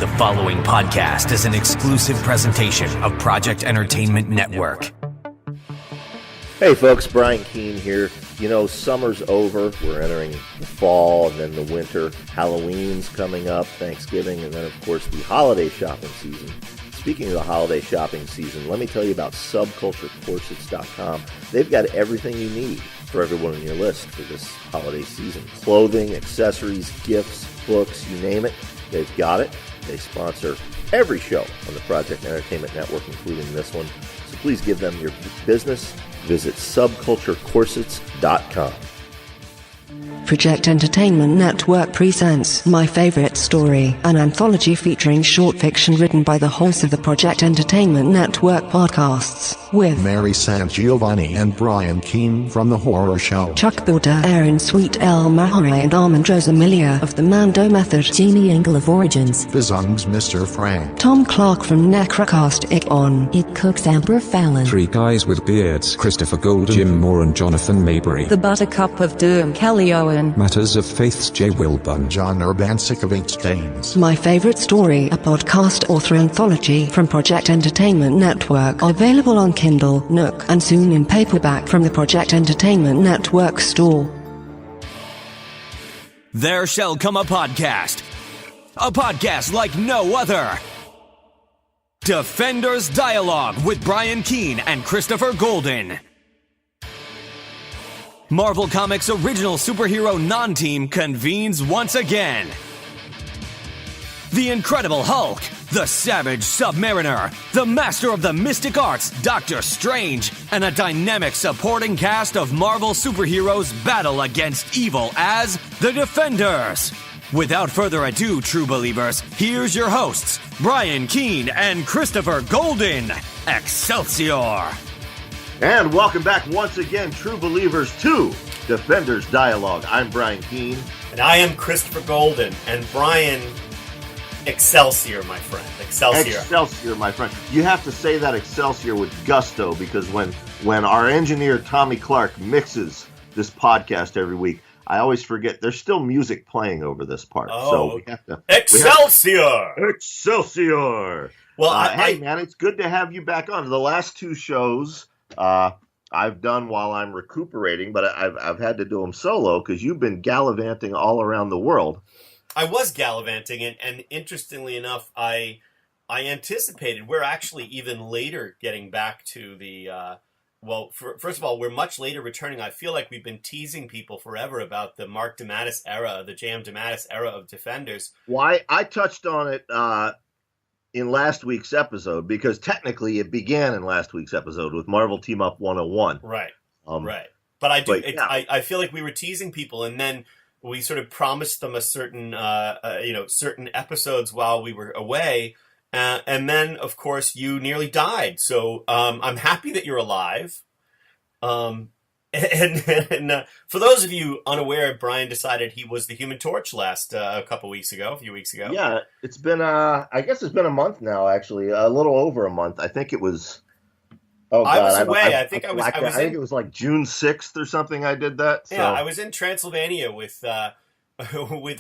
The following podcast is an exclusive presentation of Project Entertainment Network. Hey folks, Brian Keene here. You know, summer's over. We're entering the fall and then the winter. Halloween's coming up, Thanksgiving, and then of course the holiday shopping season. Speaking of the holiday shopping season, let me tell you about subculturecorsets.com. They've got everything you need for everyone on your list for this holiday season. Clothing, accessories, gifts, books, you name it, they've got it. They sponsor every show on the Project Entertainment Network, including this one. So please give them your business. Visit subculturecorsets.com. Project Entertainment Network presents My Favorite Story, an anthology featuring short fiction written by the hosts of the Project Entertainment Network podcasts, with Mary Sangiovanni and Brian Keene from The Horror Show, Chuck Border, Aaron Sweet, El Mahari, and Armand Rosamilia of the Mando Method, Jeannie Engel of Origins, Bizung's Mr. Frank, Tom Clark from Necrocast, It On, It Cooks, Amber Fallon, Three Guys with Beards, Christopher Golden, Jim Moore and Jonathan Maybury, The Buttercup of Doom, Kelly Owen, Matters of Faith's Jay Wilburn, John Urbancic of Eight Stains. My Favorite Story, a podcast author anthology from Project Entertainment Network, available on Kindle, Nook, and soon in paperback from the Project Entertainment Network store. There shall come a podcast like no other. Defenders Dialogue with Brian Keene and Christopher Golden. Marvel Comics' original superhero non-team convenes once again. The Incredible Hulk, the Savage Submariner, the Master of the Mystic Arts, Doctor Strange, and a dynamic supporting cast of Marvel superheroes battle against evil as the Defenders. Without further ado, true believers, here's your hosts, Brian Keene and Christopher Golden. Excelsior! And welcome back once again, true believers, to Defenders Dialogue. I'm Brian Keene. And I am Christopher Golden. And Brian, Excelsior, my friend. Excelsior. Excelsior, my friend. You have to say that Excelsior with gusto, because when our engineer Tommy Clark mixes this podcast every week, I always forget there's still music playing over this part. Oh, so we have to... Excelsior! Excelsior! Well, hey, man, it's good to have you back on. The last two shows... I've done while I'm recuperating, but I've had to do them solo because you've been gallivanting all around the world. I was gallivanting, and interestingly enough, I anticipated we're actually even later getting back to the. First of all, we're much later returning. I feel like we've been teasing people forever about the Mark DeMatteis era, the J.M. DeMatteis era of Defenders. Why I touched on it in last week's episode, because technically it began in last week's episode with Marvel Team Up 101. Right, right. But I feel like we were teasing people, and then we sort of promised them a certain, certain episodes while we were away, and then of course you nearly died. So I'm happy that you're alive. And for those of you unaware, Brian decided he was the Human Torch a few weeks ago. Yeah, it's been, I guess it's been a month now, actually, a little over a month. I think it was, oh God. I was away. I think it was like June 6th or something I did that. So. Yeah, I was in Transylvania with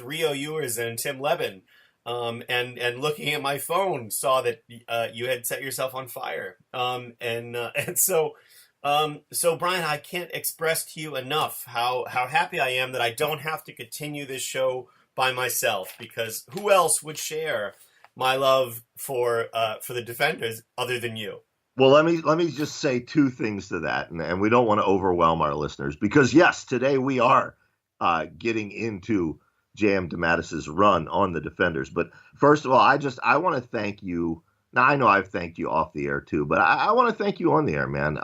Rio Ewers and Tim Levin, and looking at my phone, saw that you had set yourself on fire. So Brian, I can't express to you enough how happy I am that I don't have to continue this show by myself, because who else would share my love for the Defenders other than you? Well, let me just say two things to that, and we don't want to overwhelm our listeners, because yes, today we are getting into J.M. DeMatteis' run on the Defenders. But first of all, I want to thank you. Now, I know I've thanked you off the air, too, but I want to thank you on the air, man.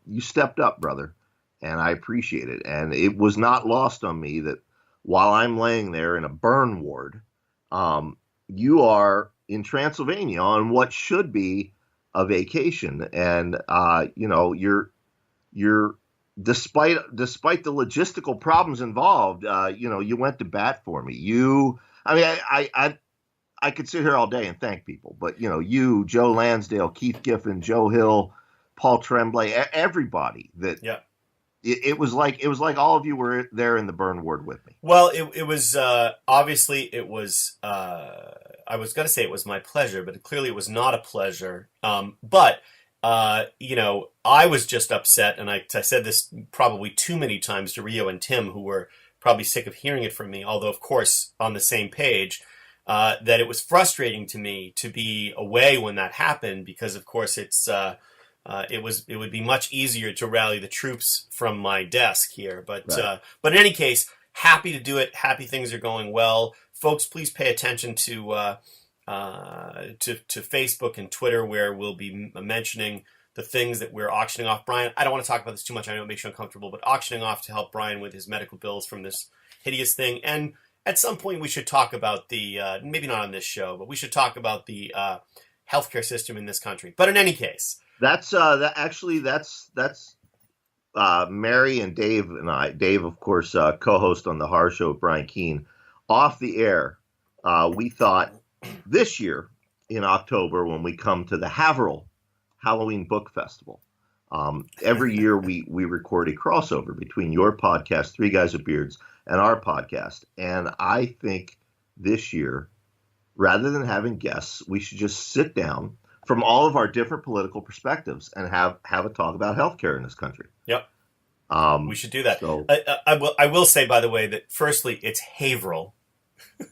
You stepped up, brother, and I appreciate it. And it was not lost on me that while I'm laying there in a burn ward, you are in Transylvania on what should be a vacation. And, you're despite the logistical problems involved, you went to bat for me. I could sit here all day and thank people, but you, Joe Lansdale, Keith Giffen, Joe Hill, Paul Tremblay, everybody that it was like all of you were there in the burn ward with me. Well, it was obviously it was. I was going to say it was my pleasure, but clearly it was not a pleasure. But I was just upset, and I said this probably too many times to Rio and Tim, who were probably sick of hearing it from me, although, of course, on the same page, that it was frustrating to me to be away when that happened, because, of course, it would be much easier to rally the troops from my desk here. But in any case, happy to do it. Happy things are going well. Folks, please pay attention to Facebook and Twitter, where we'll be mentioning the things that we're auctioning off. Brian, I don't want to talk about this too much. I know it makes you uncomfortable, but auctioning off to help Brian with his medical bills from this hideous thing. And at some point we should talk about the, maybe not on this show, but we should talk about the healthcare system in this country. But in any case. That's Mary and Dave and I. Dave, of course, co-host on the horror show with Brian Keene. Off the air, we thought this year in October, when we come to the Haverhill Halloween Book Festival, every year we record a crossover between your podcast, Three Guys with Beards, and our podcast. And I think this year, rather than having guests, we should just sit down from all of our different political perspectives and have a talk about healthcare in this country. Yep. We should do that. So, I will say, by the way, that firstly, it's Haverhill.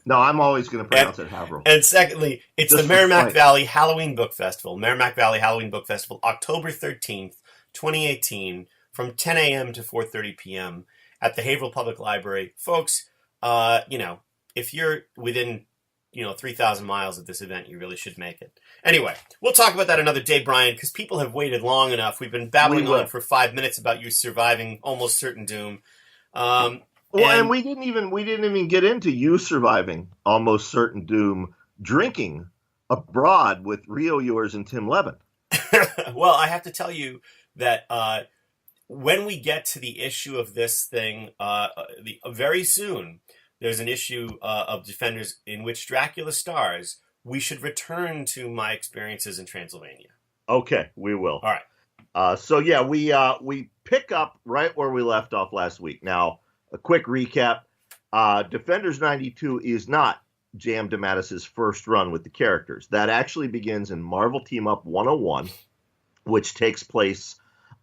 No, I'm always going to pronounce it Haverhill. And secondly, it's the Merrimack Valley Halloween Book Festival. Merrimack Valley Halloween Book Festival, October 13th, 2018, from 10 a.m. to 4:30 p.m. at the Haverhill Public Library. Folks, if you're within 3,000 miles of this event, you really should make it. Anyway, we'll talk about that another day, Brian, because people have waited long enough. We've been babbling on for 5 minutes about you surviving almost certain doom. And we didn't even get into you surviving almost certain doom, drinking abroad with Rio yours and Tim Levin. Well, I have to tell you that when we get to the issue of this thing, very soon, there's an issue of Defenders in which Dracula stars. We should return to my experiences in Transylvania. Okay, we will. All right. We pick up right where we left off last week. Now, a quick recap. Defenders 92 is not J.M. DeMatteis' first run with the characters. That actually begins in Marvel Team Up 101, which takes place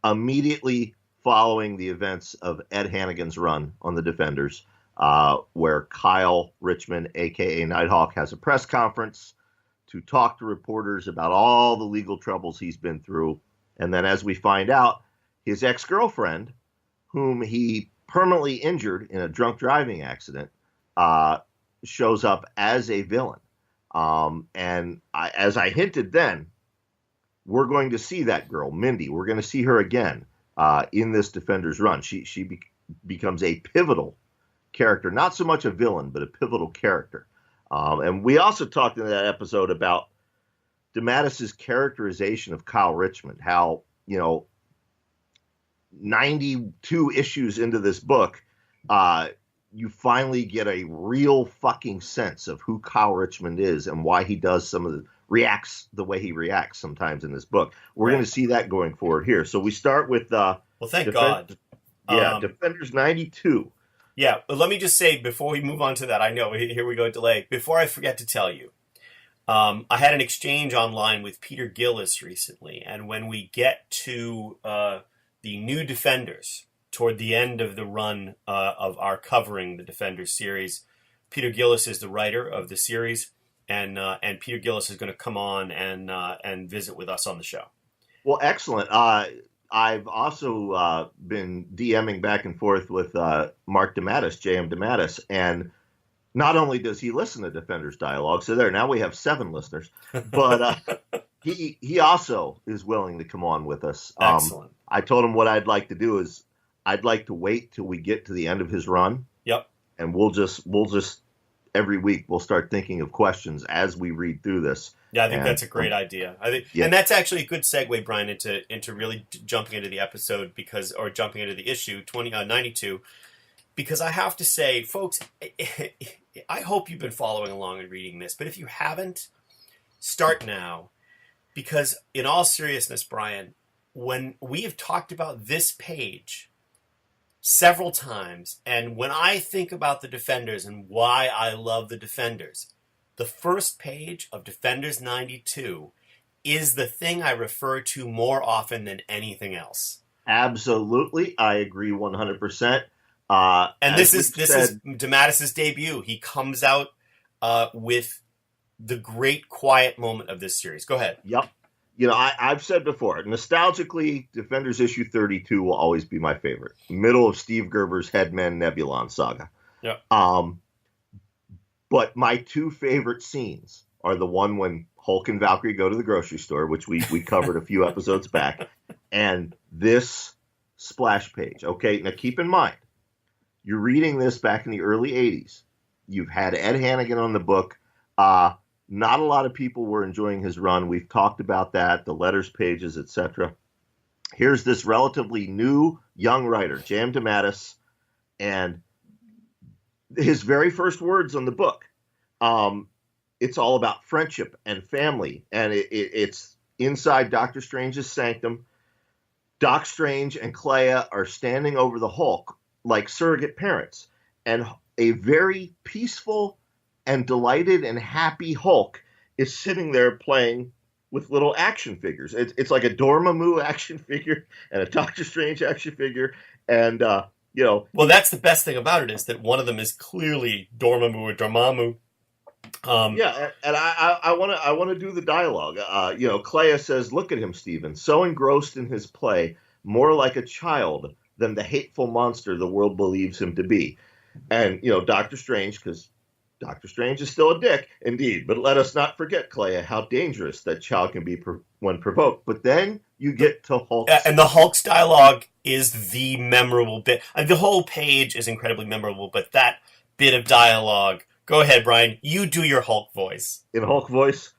immediately following the events of Ed Hannigan's run on the Defenders. Where Kyle Richmond, a.k.a. Nighthawk, has a press conference to talk to reporters about all the legal troubles he's been through. And then as we find out, his ex-girlfriend, whom he permanently injured in a drunk driving accident, shows up as a villain. As I hinted then, we're going to see that girl, Mindy. We're going to see her again in this Defenders run. She becomes a pivotal character, not so much a villain, but a pivotal character. And we also talked in that episode about DeMatteis' characterization of Kyle Richmond, how, 92 issues into this book, you finally get a real fucking sense of who Kyle Richmond is and why he does reacts the way he reacts sometimes in this book. We're going to see that going forward here. So we start with thank God. Defenders 92. Yeah, but let me just say before we move on to that, I know, here we go, delay. Before I forget to tell you, I had an exchange online with Peter Gillis recently, and when we get to the new Defenders, toward the end of the run of our covering the Defenders series, Peter Gillis is the writer of the series, and Peter Gillis is going to come on and visit with us on the show. Well, excellent. I've also been DMing back and forth with Mark DeMatteis, J.M. DeMatteis, and not only does he listen to Defenders Dialogue, so now we have 7 listeners, but he also is willing to come on with us. Excellent. I told him what I'd like to do is I'd like to wait till we get to the end of his run. Yep. And we'll just every week we'll start thinking of questions as we read through this. Yeah, I think that's a great idea. And that's actually a good segue, Brian, into really jumping into the episode or jumping into the issue 92, because I have to say, folks, I hope you've been following along and reading this, but if you haven't, start now, because in all seriousness, Brian, when we have talked about this page several times, and when I think about the Defenders and why I love the Defenders, the first page of Defenders 92 is the thing I refer to more often than anything else. Absolutely. I agree 100%. And this is DeMatteis' debut. He comes out with the great quiet moment of this series. Go ahead. Yep. I've said before, nostalgically, Defenders issue 32 will always be my favorite. Middle of Steve Gerber's Headman Nebulon saga. Yep. But my two favorite scenes are the one when Hulk and Valkyrie go to the grocery store, which we covered a few episodes back, and this splash page. Okay, now keep in mind, you're reading this back in the early 80s. You've had Ed Hannigan on the book. Not a lot of people were enjoying his run. We've talked about that, the letters pages, etc. Here's this relatively new young writer, J.M. DeMatteis, and his very first words on the book. It's all about friendship and family, and it's inside Doctor Strange's sanctum. Doc Strange and Clea are standing over the Hulk like surrogate parents, and a very peaceful and delighted and happy Hulk is sitting there playing with little action figures. It's like a Dormammu action figure and a Doctor Strange action figure, and Well, that's the best thing about it, is that one of them is clearly Dormammu or Dormammu. And I want to do the dialogue. Clea says, "Look at him, Stephen, so engrossed in his play, more like a child than the hateful monster the world believes him to be." And Doctor Strange, because Doctor Strange is still a dick, indeed. But let us not forget, Clea, how dangerous that child can be when provoked. But then you get to Hulk. And the Hulk's dialogue is the memorable bit. The whole page is incredibly memorable, but that bit of dialogue... Go ahead, Brian. You do your Hulk voice. In Hulk voice,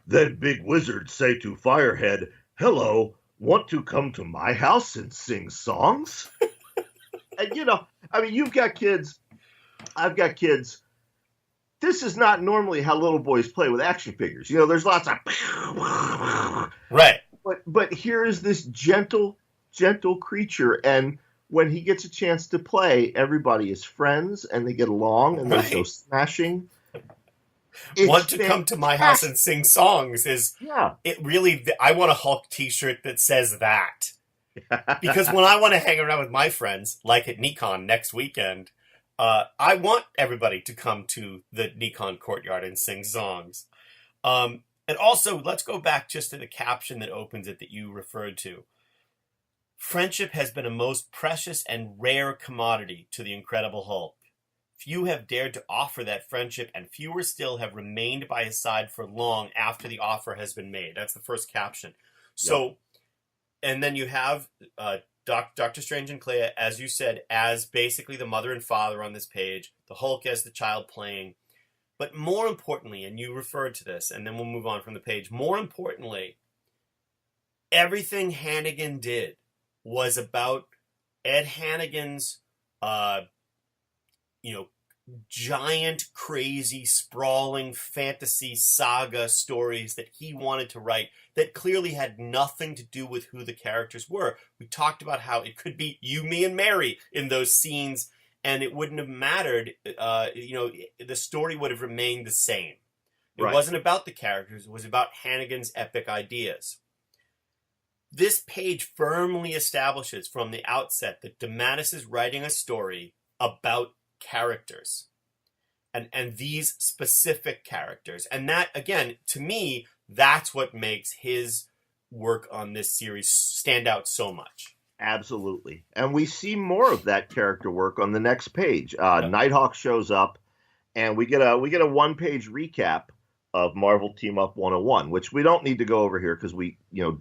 "Then big wizards say to Firehead, 'Hello, want to come to my house and sing songs?'" And you've got kids. I've got kids. This is not normally how little boys play with action figures. There's lots of... Right. But here is this gentle creature, and when he gets a chance to play, everybody is friends, and they get along, and there's no smashing. Want to come to my house and sing songs is... Yeah. It really... I want a Hulk t-shirt that says that. Because when I want to hang around with my friends, like at Nikon next weekend... I want everybody to come to the Nikon courtyard and sing songs. And also, let's go back just to the caption that opens it that you referred to. "Friendship has been a most precious and rare commodity to the Incredible Hulk. Few have dared to offer that friendship, and fewer still have remained by his side for long after the offer has been made." That's the first caption. So, and then you have... Doctor Strange and Clea, as you said, as basically the mother and father on this page, the Hulk as the child playing. But more importantly, and you referred to this, and then we'll move on from the page, more importantly, everything Hannigan did was about Ed Hannigan's, giant, crazy, sprawling fantasy saga stories that he wanted to write that clearly had nothing to do with who the characters were. We talked about how it could be you, me, and Mary in those scenes, and it wouldn't have mattered. The story would have remained the same. It wasn't about the characters. It was about Hannigan's epic ideas. This page firmly establishes from the outset that DeMatteis is writing a story about characters and these specific characters. And that, again, to me, that's what makes his work on this series stand out so much. Absolutely. And we see more of that character work on the next page. Nighthawk shows up, and we get a one-page recap of Marvel Team Up 101, which we don't need to go over here because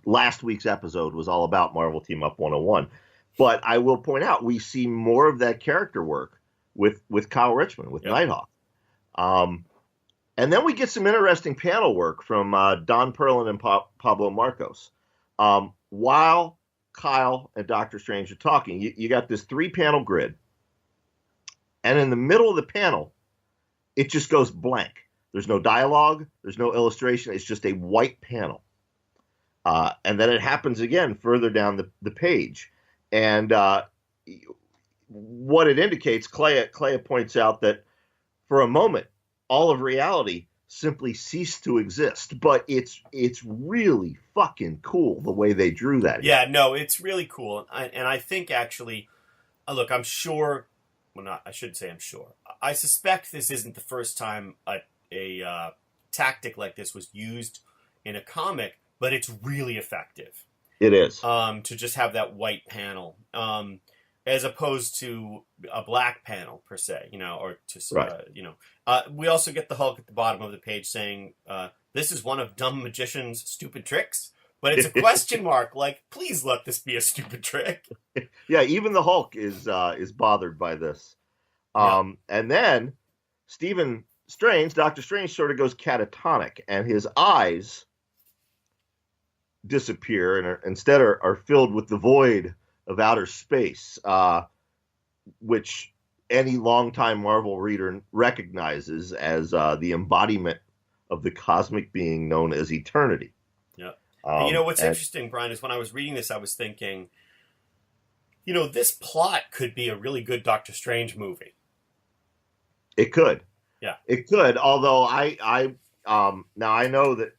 last week's episode was all about Marvel Team Up 101. But I will point out, we see more of that character work with Kyle Richmond, with Nighthawk. And then we get some interesting panel work from Don Perlin and Pablo Marcos. While Kyle and Doctor Strange are talking, you got this 3-panel grid. And in the middle of the panel, it just goes blank. There's no dialogue. There's no illustration. It's just a white panel. And then it happens again further down the page. And what it indicates, Clea points out that for a moment, all of reality simply cease to exist. But it's really fucking cool the way they drew that. Yeah, no, it's really cool. And I think actually, look, I'm sure, I shouldn't say I'm sure. I suspect this isn't the first time a tactic like this was used in a comic, but it's really effective. It is. To just have that white panel, as opposed to a black panel per se, or to, right. We also get the Hulk at the bottom of the page saying, this is one of dumb magician's stupid tricks, but it's a question mark. Like, please let this be a stupid trick. Yeah. Even the Hulk is bothered by this. And then Doctor Strange sort of goes catatonic, and his eyes disappear and instead are filled with the void of outer space, which any longtime Marvel reader recognizes as the embodiment of the cosmic being known as eternity. Yeah. What's interesting, Brian, is when I was reading this, I was thinking, this plot could be a really good Doctor Strange movie. It could. Yeah. It could, although I now I know that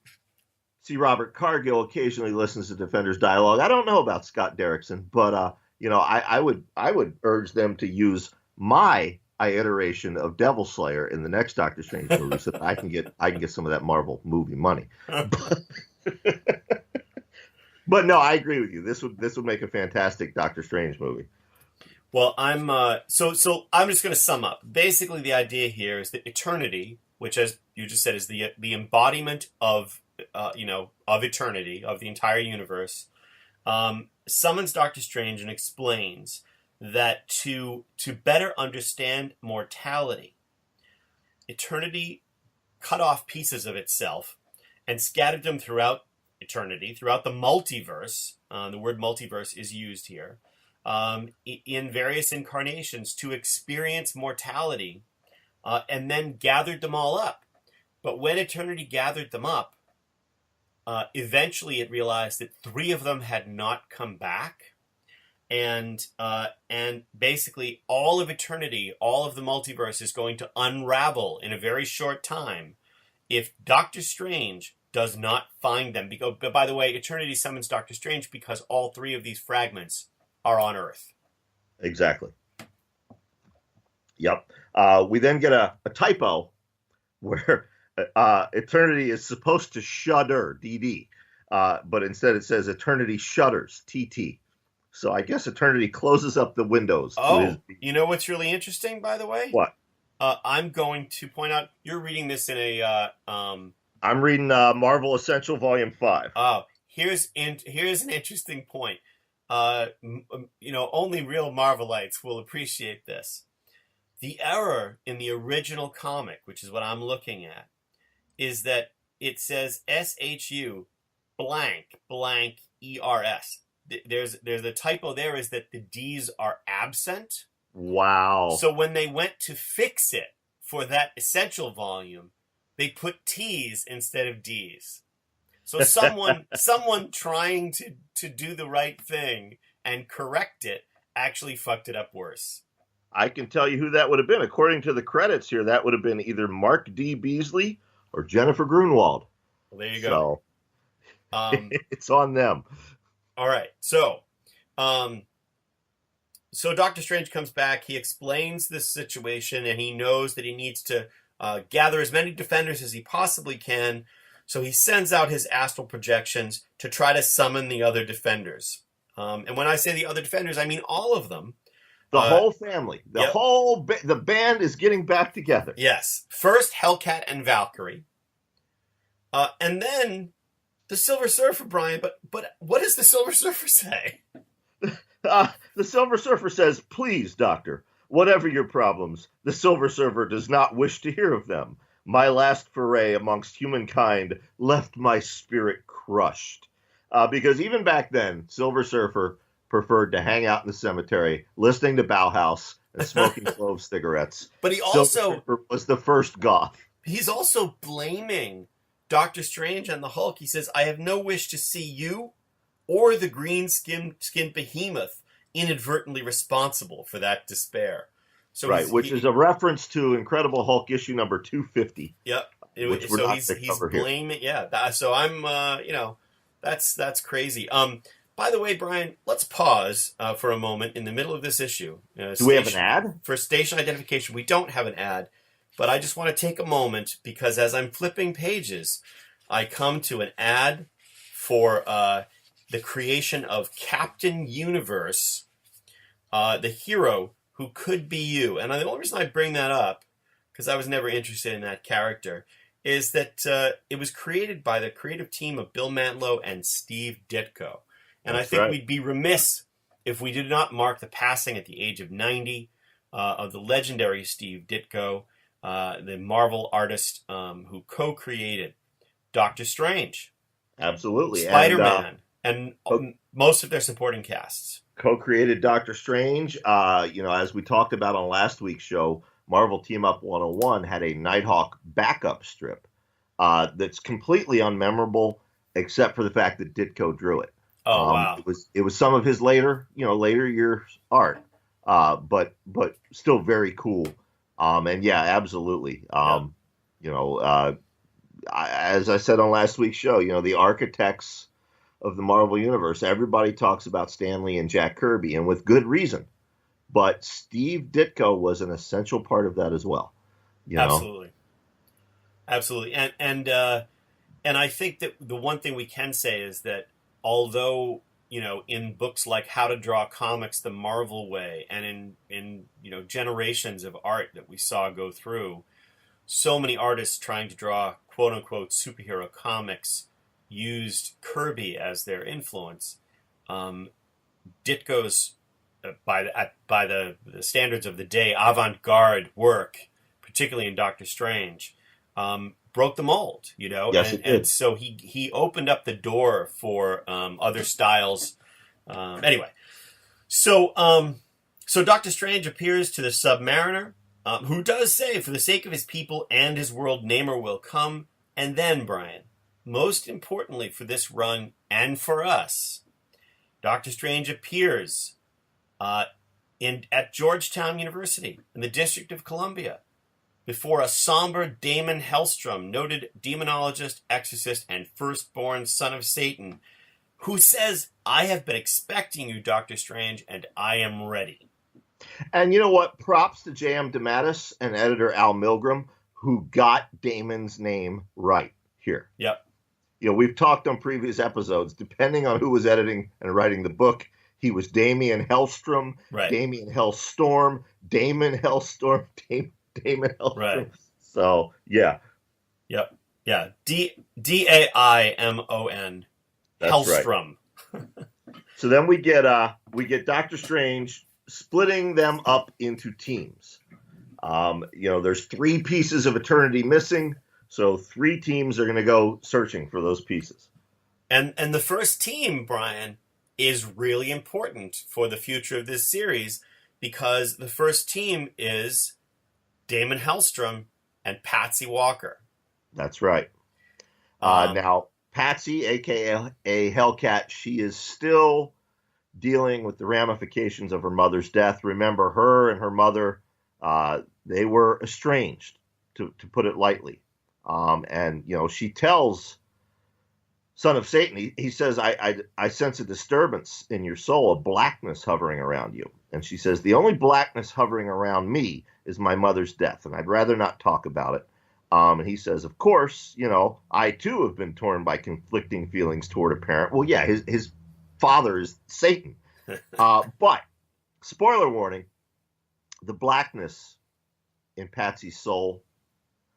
C. Robert Cargill occasionally listens to Defenders dialogue. I don't know about Scott Derrickson, but I would urge them to use my iteration of Devil Slayer in the next Doctor Strange movie, so that I can get some of that Marvel movie money. But no, I agree with you. This would make a fantastic Doctor Strange movie. Well, I'm so I'm just going to sum up. Basically, the idea here is that eternity, which, as you just said, is the embodiment of eternity, of the entire universe, summons Doctor Strange and explains that to better understand mortality, eternity cut off pieces of itself and scattered them throughout eternity, throughout the multiverse. The word multiverse is used here, in various incarnations to experience mortality, and then gathered them all up. But when eternity gathered them up, eventually it realized that 3 of them had not come back. And basically all of eternity, all of the multiverse is going to unravel in a very short time if Doctor Strange does not find them. But by the way, eternity summons Doctor Strange because all 3 of these fragments are on Earth. Exactly. Yep. We then get a typo where eternity is supposed to shudder, DD, but instead it says eternity shudders, TT. So I guess eternity closes up the windows. You know what's really interesting, by the way? What? I'm going to point out, you're reading this in a... I'm reading Marvel Essential Volume 5. Oh, here's an interesting point. Only real Marvelites will appreciate this. The error in the original comic, which is what I'm looking at, is that it says SHU blank blank ERS. There's a typo there, is that the D's are absent. Wow. So when they went to fix it for that essential volume, they put T's instead of D's. So someone trying to do the right thing and correct it actually fucked it up worse. I can tell you who that would have been. According to the credits here, that would have been either Mark D. Beasley or Jennifer Grunwald. Well, there you go. So it's on them. All right. So Doctor Strange comes back. He explains this situation, and he knows that he needs to gather as many defenders as he possibly can. So he sends out his astral projections to try to summon the other defenders. And when I say the other defenders, I mean all of them. The whole family. The band is getting back together. Yes. First, Hellcat and Valkyrie. And then the Silver Surfer, Brian. But what does the Silver Surfer say? The Silver Surfer says, "Please, Doctor, whatever your problems, the Silver Surfer does not wish to hear of them. My last foray amongst humankind left my spirit crushed." Because even back then, Silver Surfer preferred to hang out in the cemetery, listening to Bauhaus and smoking clove cigarettes. But he also was the first goth. He's also blaming Doctor Strange and the Hulk. He says, "I have no wish to see you or the green-skinned behemoth inadvertently responsible for that despair." So right, which is a reference to Incredible Hulk issue number 250. Yep. which we're so not he's going to cover here. blaming. Yeah. So I'm, that's crazy. By the way, Brian, let's pause for a moment in the middle of this issue. Do we have an ad? For station identification, we don't have an ad, but I just want to take a moment because as I'm flipping pages, I come to an ad for the creation of Captain Universe, the hero who could be you. And the only reason I bring that up, because I was never interested in that character, is that it was created by the creative team of Bill Mantlo and Steve Ditko. And I think we'd be remiss if we did not mark the passing at the age of 90 of the legendary Steve Ditko, the Marvel artist who co-created Doctor Strange. Absolutely. Spider-Man, and most of their supporting casts. Co-created Doctor Strange. As we talked about on last week's show, Marvel Team Up 101 had a Nighthawk backup strip that's completely unmemorable, except for the fact that Ditko drew it. Oh, wow. It was some of his later years art, but still very cool. And yeah, absolutely. As I said on last week's show, the architects of the Marvel Universe, everybody talks about Stan Lee and Jack Kirby, and with good reason. But Steve Ditko was an essential part of that as well. Absolutely. And I think that the one thing we can say is that although, in books like How to Draw Comics the Marvel Way, and in generations of art that we saw go through, so many artists trying to draw quote unquote superhero comics used Kirby as their influence. Ditko's, by the standards of the day, avant-garde work, particularly in Doctor Strange, broke the mold, Yes, it did. And so he opened up the door for other styles. Anyway, so Doctor Strange appears to the Submariner, who does say, for the sake of his people and his world, Namor will come. And then, Brian, most importantly for this run and for us, Doctor Strange appears at Georgetown University in the District of Columbia before a somber Damon Hellstrom, noted demonologist, exorcist, and firstborn son of Satan, who says, "I have been expecting you, Doctor Strange, and I am ready." And you know what? Props to J.M. DeMatteis and editor Al Milgram, who got Damon's name right here. Yep. We've talked on previous episodes, depending on who was editing and writing the book, he was Damien Hellstrom, right. Damien Hellstorm, Damon Hellstorm, Damon Hellstrom. Right. So, yeah. Yep. Yeah. Daimon. That's Hellstrom. Right. So then we get Doctor Strange splitting them up into teams. There's 3 pieces of Eternity missing, so 3 teams are going to go searching for those pieces. And the first team, Brian, is really important for the future of this series because the first team is Damon Hellstrom and Patsy Walker. That's right. Now, Patsy, a.k.a. Hellcat, she is still dealing with the ramifications of her mother's death. Remember, her and her mother, they were estranged, to put it lightly. And she tells Son of Satan, he says, I sense a disturbance in your soul, a blackness hovering around you. And she says, the only blackness hovering around me is my mother's death, and I'd rather not talk about it. And he says, of course, I too have been torn by conflicting feelings toward a parent. Well, yeah, his father is Satan. But, spoiler warning, the blackness in Patsy's soul,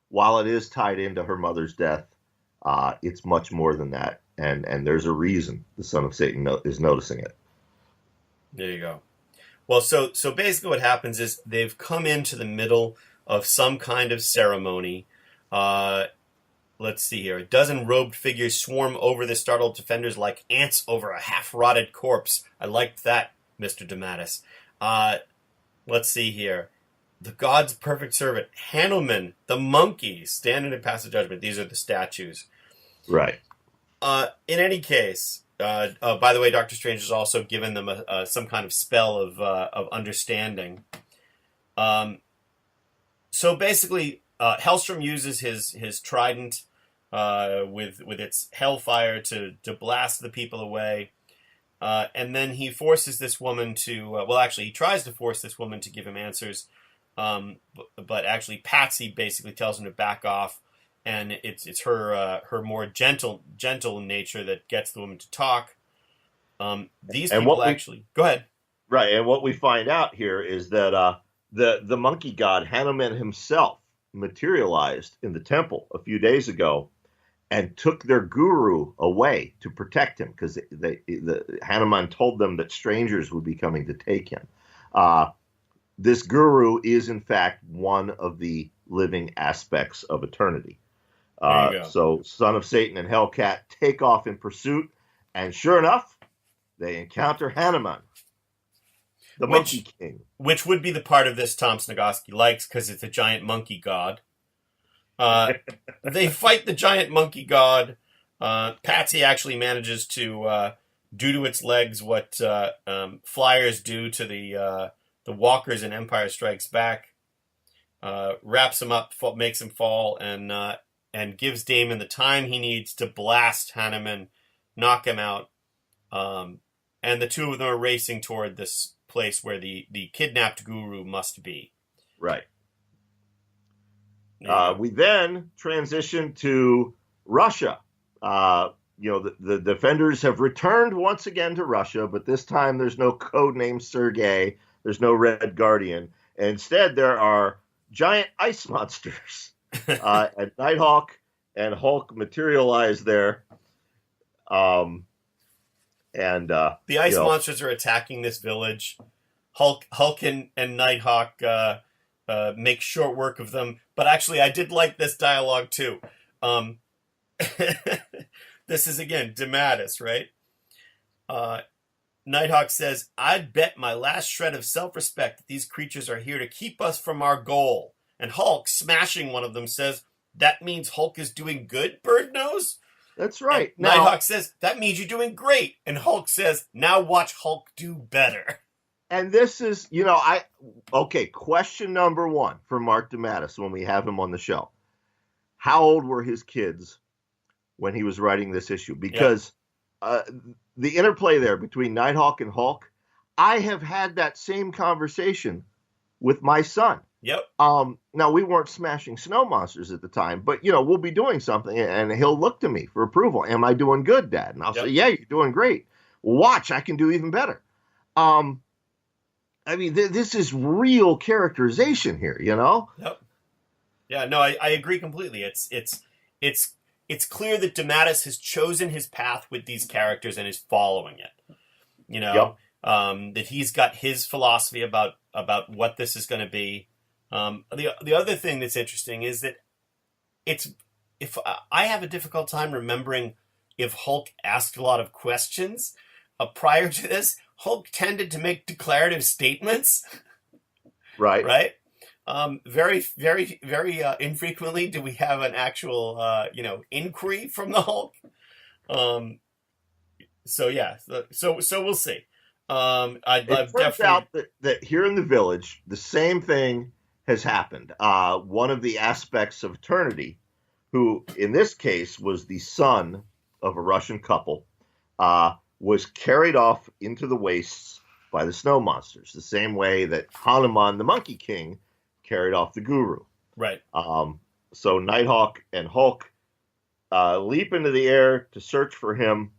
while it is tied into her mother's death, it's much more than that. And there's a reason the Son of Satan is noticing it. There you go. Well, so basically what happens is they've come into the middle of some kind of ceremony. Let's see here. A dozen robed figures swarm over the startled defenders like ants over a half-rotted corpse. I liked that, Mr. DeMatteis. Let's see here. The God's perfect servant, Hanuman, the monkey, standing in pass of judgment. These are the statues. Right. In any case, by the way, Doctor Strange has also given them some kind of spell of understanding. So basically, Hellstrom uses his trident with its hellfire to blast the people away. And then he forces this woman to, he tries to force this woman to give him answers. But actually Patsy basically tells him to back off. And it's her more gentle nature that gets the woman to talk. These people go ahead. Right, and what we find out here is that the monkey god Hanuman himself materialized in the temple a few days ago and took their guru away to protect him because Hanuman told them that strangers would be coming to take him. This guru is in fact one of the living aspects of eternity. So Son of Satan and Hellcat take off in pursuit, and sure enough, they encounter Hanuman, the Monkey King. Which would be the part of this Tom Snigoski likes because it's a giant monkey god. They fight the giant monkey god. Patsy actually manages to do to its legs what flyers do to the walkers in Empire Strikes Back. Wraps him up, makes him fall, and gives Damon the time he needs to blast Hanuman, knock him out. And the two of them are racing toward this place where the kidnapped guru must be. Right. We then transition to Russia. The defenders have returned once again to Russia, but this time there's no codename Sergei. There's no Red Guardian. Instead, there are giant ice monsters. And Nighthawk and Hulk materialize there. The ice monsters are attacking this village. Hulk and Nighthawk make short work of them. But actually, I did like this dialogue too. This is, again, DeMatteis, right? Nighthawk says, "I'd bet my last shred of self-respect that these creatures are here to keep us from our goal." And Hulk, smashing one of them, says, "That means Hulk is doing good, Birdnose?" That's right. Now, Nighthawk says, "That means you're doing great." And Hulk says, "Now watch Hulk do better." And this is, question number one for Mark DeMatteis when we have him on the show. How old were his kids when he was writing this issue? Because the interplay there between Nighthawk and Hulk, I have had that same conversation with my son. Yep. Now, we weren't smashing snow monsters at the time, but, we'll be doing something, and he'll look to me for approval. "Am I doing good, Dad?" And I'll say, "Yeah, you're doing great." "Watch, I can do even better." This is real characterization here, Yep. Yeah, no, I agree completely. It's clear that DeMatteis has chosen his path with these characters and is following it. That he's got his philosophy about what this is going to be. The other thing that's interesting is that if I have a difficult time remembering if Hulk asked a lot of questions prior to this. Hulk tended to make declarative statements. Right. Right. Very, very, very infrequently do we have an actual, inquiry from the Hulk. So we'll see. It turns out that here in the village, the same thing has happened. One of the aspects of eternity, who in this case was the son of a Russian couple, was carried off into the wastes by the snow monsters, the same way that Hanuman, the Monkey King, carried off the guru. Right. So Nighthawk and Hulk leap into the air to search for him.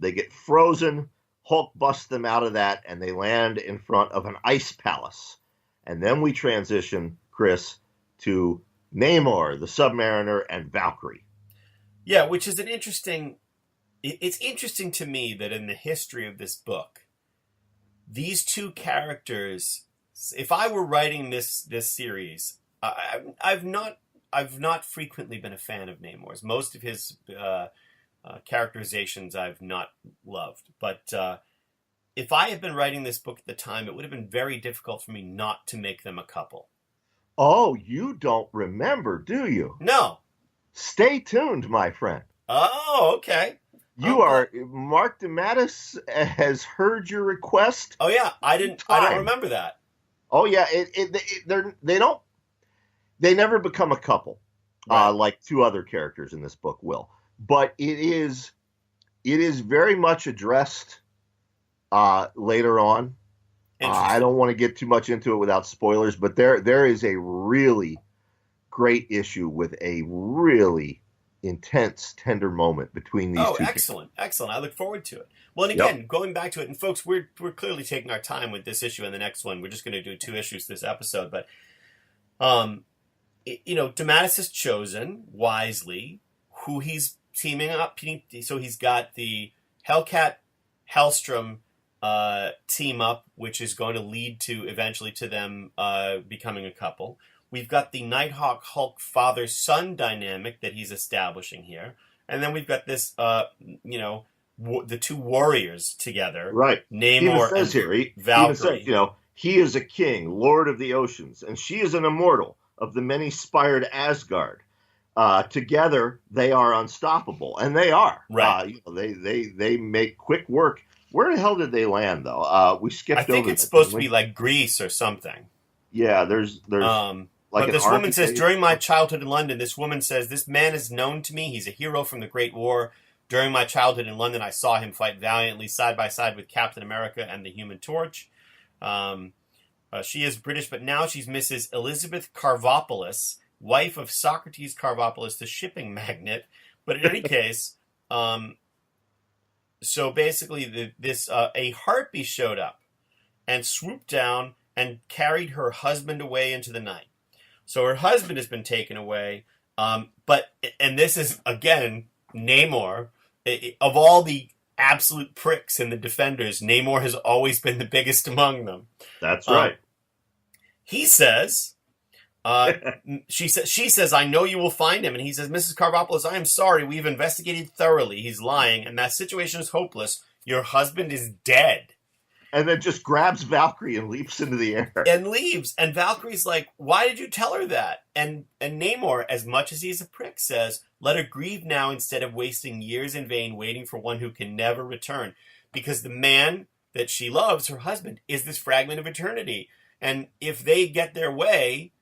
They get frozen. Hulk busts them out of that, and they land in front of an ice palace. And then we transition, Chris, to Namor, the Submariner, and Valkyrie. Yeah, which is an interesting... It's interesting to me that in the history of this book, these two characters, if I were writing this series, I've not frequently been a fan of Namor's. Most of his characterizations I've not loved. But if I had been writing this book at the time, it would have been very difficult for me not to make them a couple. Oh, you don't remember, do you? No. Stay tuned, my friend. Oh, okay. Mark DeMatteis has heard your request. Oh yeah, I don't remember that. Oh yeah, they don't. They never become a couple, Right. like two other characters in this book will. But it is very much addressed later on. I Interesting. don't want to get too much into it without spoilers, but there is a really great issue with a really intense, tender moment between these Oh, two people. excellent, excellent! I look forward to it. Well, and Yep. again, going back to it, and folks, we're clearly taking our time with this issue and the next one. We're just going to do 2 issues this episode, but DeMatteis has chosen wisely who he's teaming up. So he's got the Hellcat Hellstrom team up, which is going to lead to eventually to them becoming a couple. We've got the Nighthawk Hulk father-son dynamic that he's establishing here. And then we've got this, the two warriors together. Right. Namor says and here, he Valkyrie. even says, he is a king, lord of the oceans, and she is an immortal of the many-spired Asgard. Together, they are unstoppable, and they are. Right. They make quick work. Where the hell did they land, though? We skipped over. I think it's supposed to be like Greece or something. Yeah, there's like but this woman says, during my childhood in London, this woman says, this man is known to me. He's a hero from the Great War. During my childhood in London, I saw him fight valiantly side by side with Captain America and the Human Torch. She is British, but now she's Mrs. Elizabeth Carvopoulos, wife of Socrates Carvopoulos, the shipping magnate. But in any case, so basically a harpy showed up and swooped down and carried her husband away into the night. So her husband has been taken away. And this is, again, Namor. Of all the absolute pricks in the Defenders, Namor has always been the biggest among them. That's right. He says, she says, I know you will find him. And he says, Mrs. Carvopoulos, I am sorry. We've investigated thoroughly. He's lying. And that situation is hopeless. Your husband is dead. And then just grabs Valkyrie and leaps into the air. And leaves. And Valkyrie's like, why did you tell her that? And Namor, as much as he's a prick, says, let her grieve now instead of wasting years in vain waiting for one who can never return. Because the man that she loves, her husband, is this fragment of eternity. And if they get their way,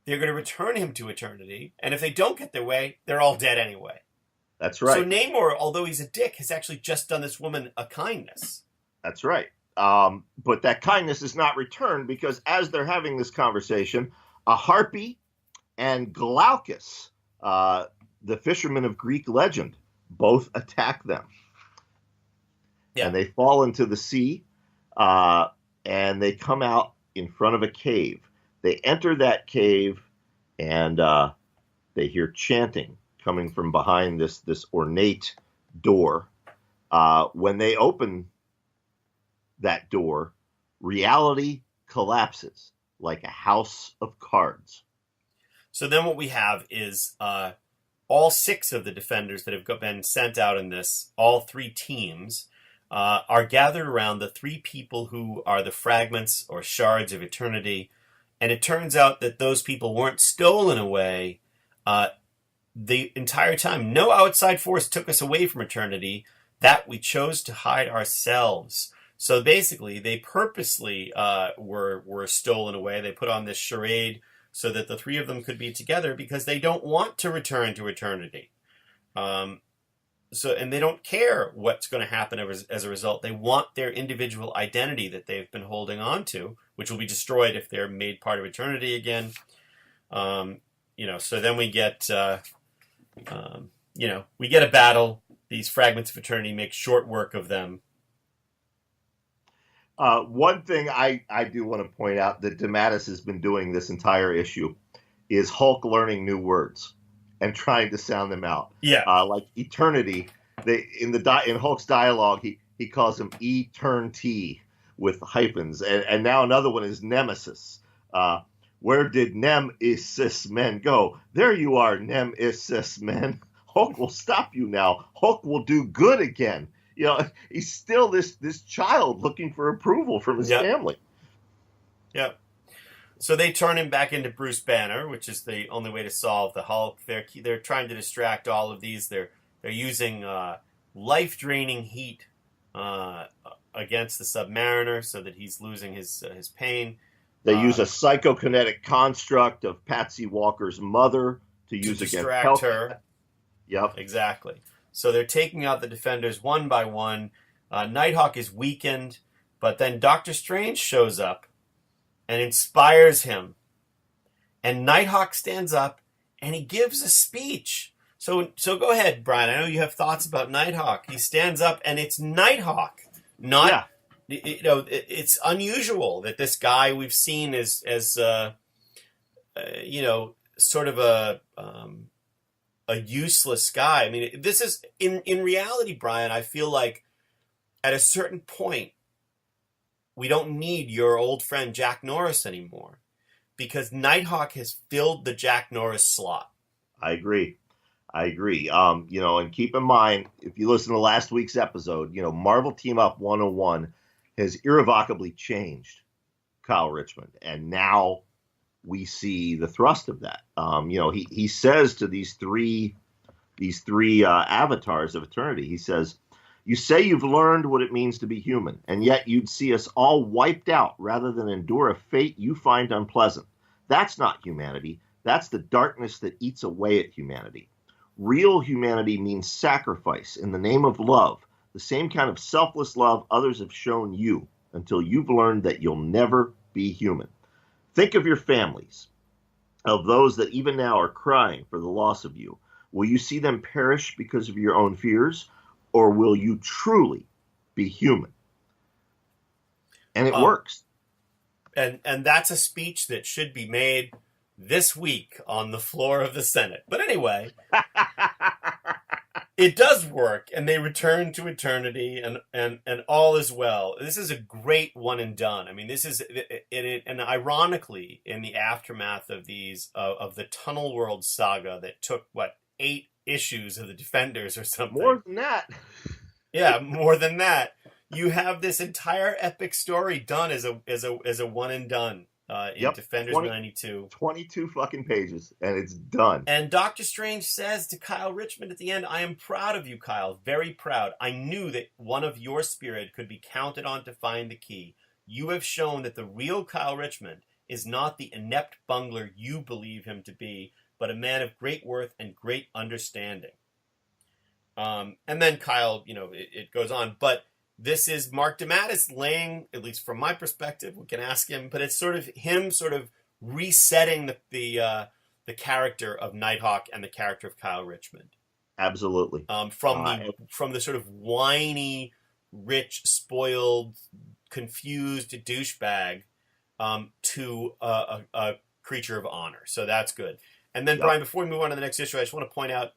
they're going to return him to eternity. And if they don't get their way, they're all dead anyway. That's right. So Namor, although he's a dick, has actually just done this woman a kindness. That's right. But that kindness is not returned because as they're having this conversation, a harpy and Glaucus, the fisherman of Greek legend, both attack them. Yeah. And they fall into the sea, and they come out in front of a cave. They enter that cave, and they hear chanting coming from behind this ornate door. When they open that door, reality collapses like a house of cards. So then what we have is all 6 of the Defenders that have been sent out in this, all 3 teams, are gathered around the 3 people who are the fragments or shards of eternity. And it turns out that those people weren't stolen away the entire time. No outside force took us away from eternity. That we chose to hide ourselves. So basically, they purposely were stolen away. They put on this charade so that the 3 of them could be together because they don't want to return to eternity. And they don't care what's going to happen as a result. They want their individual identity that they've been holding on to, which will be destroyed if they're made part of eternity again. So then we get, we get a battle. These fragments of eternity make short work of them. One thing I do want to point out that DeMatteis has been doing this entire issue is Hulk learning new words and trying to sound them out. Yeah. Like eternity, in Hulk's dialogue, he calls him eternity with hyphens, and now another one is nemesis. Where did nemesis men go? There you are, nemesis men. Hulk will stop you now. Hulk will do good again. He's still this child looking for approval from his family. Yep. So they turn him back into Bruce Banner, which is the only way to solve the Hulk. They're trying to distract all of these. They're using life-draining heat against the Submariner so that he's losing his pain. They use a psychokinetic construct of Patsy Walker's mother to use against distract her. Yep. Exactly. So they're taking out the defenders one by one. Nighthawk is weakened, but then Doctor Strange shows up and inspires him. And Nighthawk stands up and he gives a speech. So go ahead, Brian. I know you have thoughts about Nighthawk. He stands up and it's Nighthawk, not it's unusual that this guy we've seen as sort of a useless guy. I mean, this is in reality, Brian. I feel like at a certain point, we don't need your old friend Jack Norris anymore because Nighthawk has filled the Jack Norris slot. I agree. And keep in mind, if you listen to last week's episode, Marvel Team Up 101 has irrevocably changed Kyle Richmond. And now we see the thrust of that. He says to these three avatars of eternity, he says, "You say you've learned what it means to be human, and yet you'd see us all wiped out rather than endure a fate you find unpleasant. That's not humanity. That's the darkness that eats away at humanity. Real humanity means sacrifice in the name of love, the same kind of selfless love others have shown you until you've learned that you'll never be human. Think of your families, of those that even now are crying for the loss of you. Will you see them perish because of your own fears, or will you truly be human?" And it works. And that's a speech that should be made this week on the floor of the Senate. But anyway, it does work, and they return to eternity, and all is well. This is a great one and done. I mean, this is and ironically, in the aftermath of these of the Tunnel World saga that took 8 issues of the Defenders or something. More than that. Yeah, more than that. You have this entire epic story done as a one and done in Defenders 92. 22 fucking pages, and it's done. And Doctor Strange says to Kyle Richmond at the end, "I am proud of you, Kyle, very proud. I knew that one of your spirit could be counted on to find the key. You have shown that the real Kyle Richmond is not the inept bungler you believe him to be, but a man of great worth and great understanding." And then Kyle, it goes on, but this is Mark DeMatteis laying, at least from my perspective, we can ask him, but it's sort of him sort of resetting the character of Nighthawk and the character of Kyle Richmond. Absolutely. From the sort of whiny, rich, spoiled, confused douchebag to a creature of honor. So that's good. And then, Brian, before we move on to the next issue, I just want to point out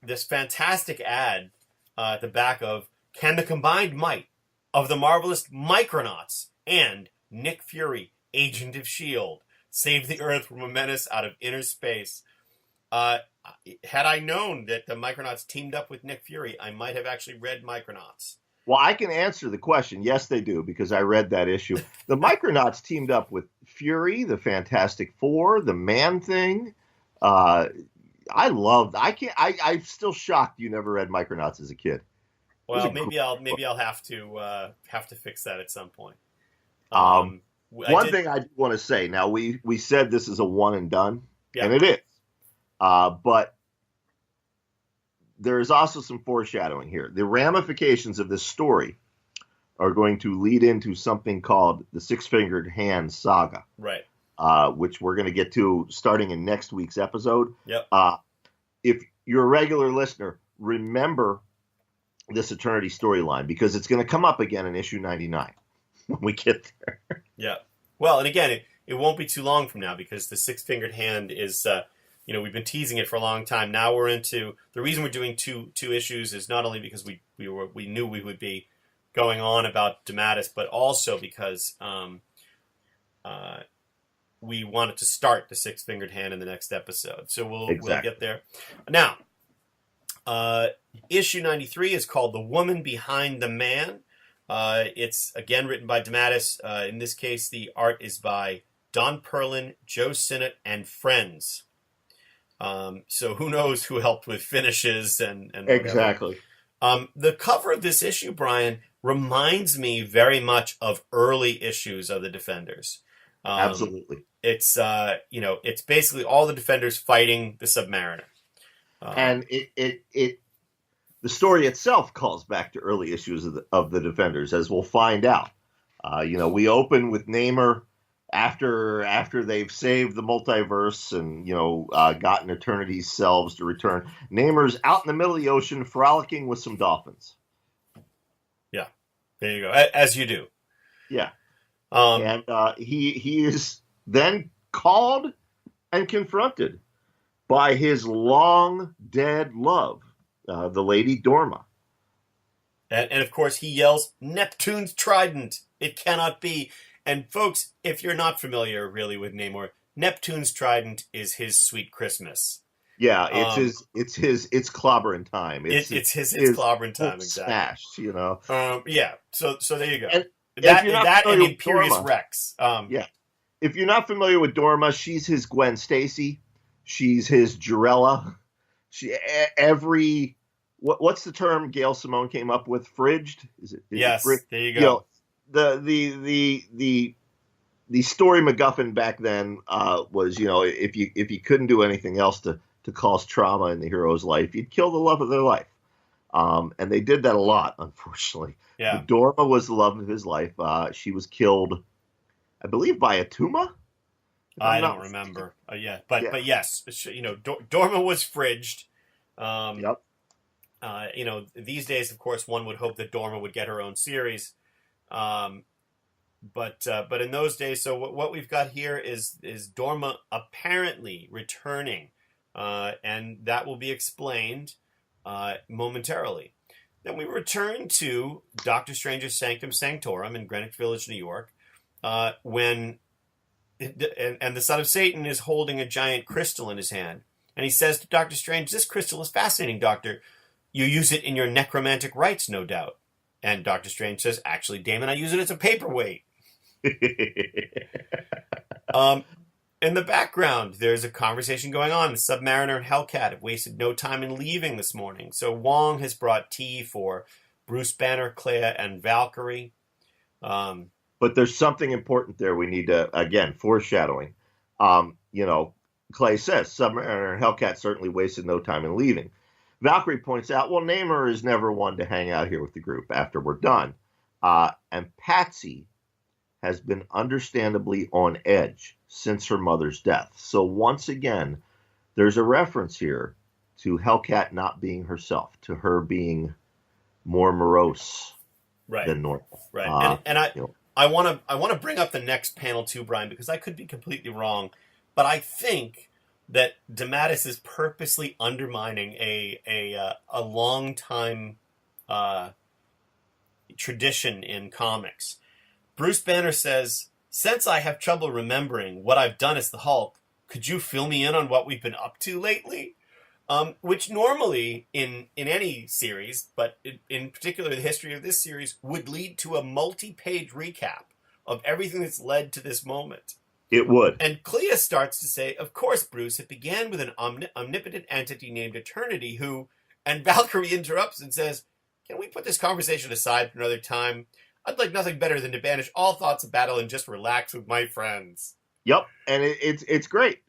this fantastic ad at the back of "Can the combined might of the marvelous Micronauts and Nick Fury, Agent of S.H.I.E.L.D., save the Earth from a menace out of inner space?" Had I known that the Micronauts teamed up with Nick Fury, I might have actually read Micronauts. Well, I can answer the question. Yes, they do, because I read that issue. The Micronauts teamed up with Fury, the Fantastic Four, the Man-Thing. I'm still shocked you never read Micronauts as a kid. Well, maybe I'll have to fix that at some point. One thing I do want to say, now we said this is a one and done, and it is. But there is also some foreshadowing here. The ramifications of this story are going to lead into something called the Six-Fingered Hand Saga. Right. Which we're going to get to starting in next week's episode. Yep. If you're a regular listener, remember this Eternity storyline, because it's going to come up again in issue 99 when we get there. Yeah. Well, and again, it won't be too long from now, because the Six-Fingered Hand is, we've been teasing it for a long time. Now we're into, the reason we're doing two issues is not only because we knew we would be going on about DeMatteis, but also because we wanted to start the Six-Fingered Hand in the next episode. So we'll get there. Now, issue 93 is called The Woman Behind the Man. It's, again, written by DeMatteis. In this case, the art is by Don Perlin, Joe Sinnott, and friends. So who knows who helped with finishes and whatever. Exactly. The cover of this issue, Brian, reminds me very much of early issues of the Defenders. Absolutely. It's it's basically all the Defenders fighting the Submariner. And the story itself calls back to early issues of the Defenders, as we'll find out. We open with Namor after they've saved the multiverse and gotten Eternity's selves to return. Namor's out in the middle of the ocean frolicking with some dolphins. Yeah, there you go. As you do. Yeah, and he is then called and confronted by his long dead love, the Lady Dorma. And of course he yells, "Neptune's trident! It cannot be!" And folks, if you're not familiar really with Namor, Neptune's trident is his sweet Christmas. Yeah, it's his clobbering time. It's his clobbering time, exactly. Smash, yeah. So there you go. And that and Imperious Dorma, Rex. Yeah. If you're not familiar with Dorma, she's his Gwen Stacy. She's his Jarella. What's the term Gail Simone came up with? Fridged? Yes, there you go. The story MacGuffin back then was, if you couldn't do anything else to cause trauma in the hero's life, you'd kill the love of their life. And they did that a lot, unfortunately. Yeah. Dorma was the love of his life. She was killed, I believe, by a Tuma. I don't remember. But yes, Dorma was fridged. Yep. These days, of course, one would hope that Dorma would get her own series. But in those days, so what we've got here is Dorma apparently returning, and that will be explained momentarily. Then we return to Doctor Strange's Sanctum Sanctorum in Greenwich Village, New York, when the Son of Satan is holding a giant crystal in his hand, and he says to Doctor Strange, "This crystal is fascinating, Doctor. You use it in your necromantic rites, no doubt." And Doctor Strange says, "Actually, Damon, I use it as a paperweight." In the background, there's a conversation going on. The Submariner and Hellcat have wasted no time in leaving this morning. So Wong has brought tea for Bruce Banner, Clea, and Valkyrie. But there's something important there we need to, again, foreshadowing. Clay says, Submariner and Hellcat certainly wasted no time in leaving. Valkyrie points out, well, Namor is never one to hang out here with the group after we're done. And Patsy has been understandably on edge since her mother's death. So once again, there's a reference here to Hellcat not being herself, to her being more morose than normal. Right. I want to bring up the next panel too, Brian, because I could be completely wrong, but I think that DeMatteis is purposely undermining a long time tradition in comics. Bruce Banner says, "Since I have trouble remembering what I've done as the Hulk, could you fill me in on what we've been up to lately?" Which normally in any series, but in particular the history of this series, would lead to a multi-page recap of everything that's led to this moment. It would. And Clea starts to say, "Of course, Bruce, it began with an omnipotent entity named Eternity who..." And Valkyrie interrupts and says, "Can we put this conversation aside for another time? I'd like nothing better than to banish all thoughts of battle and just relax with my friends." Yep, and it's great.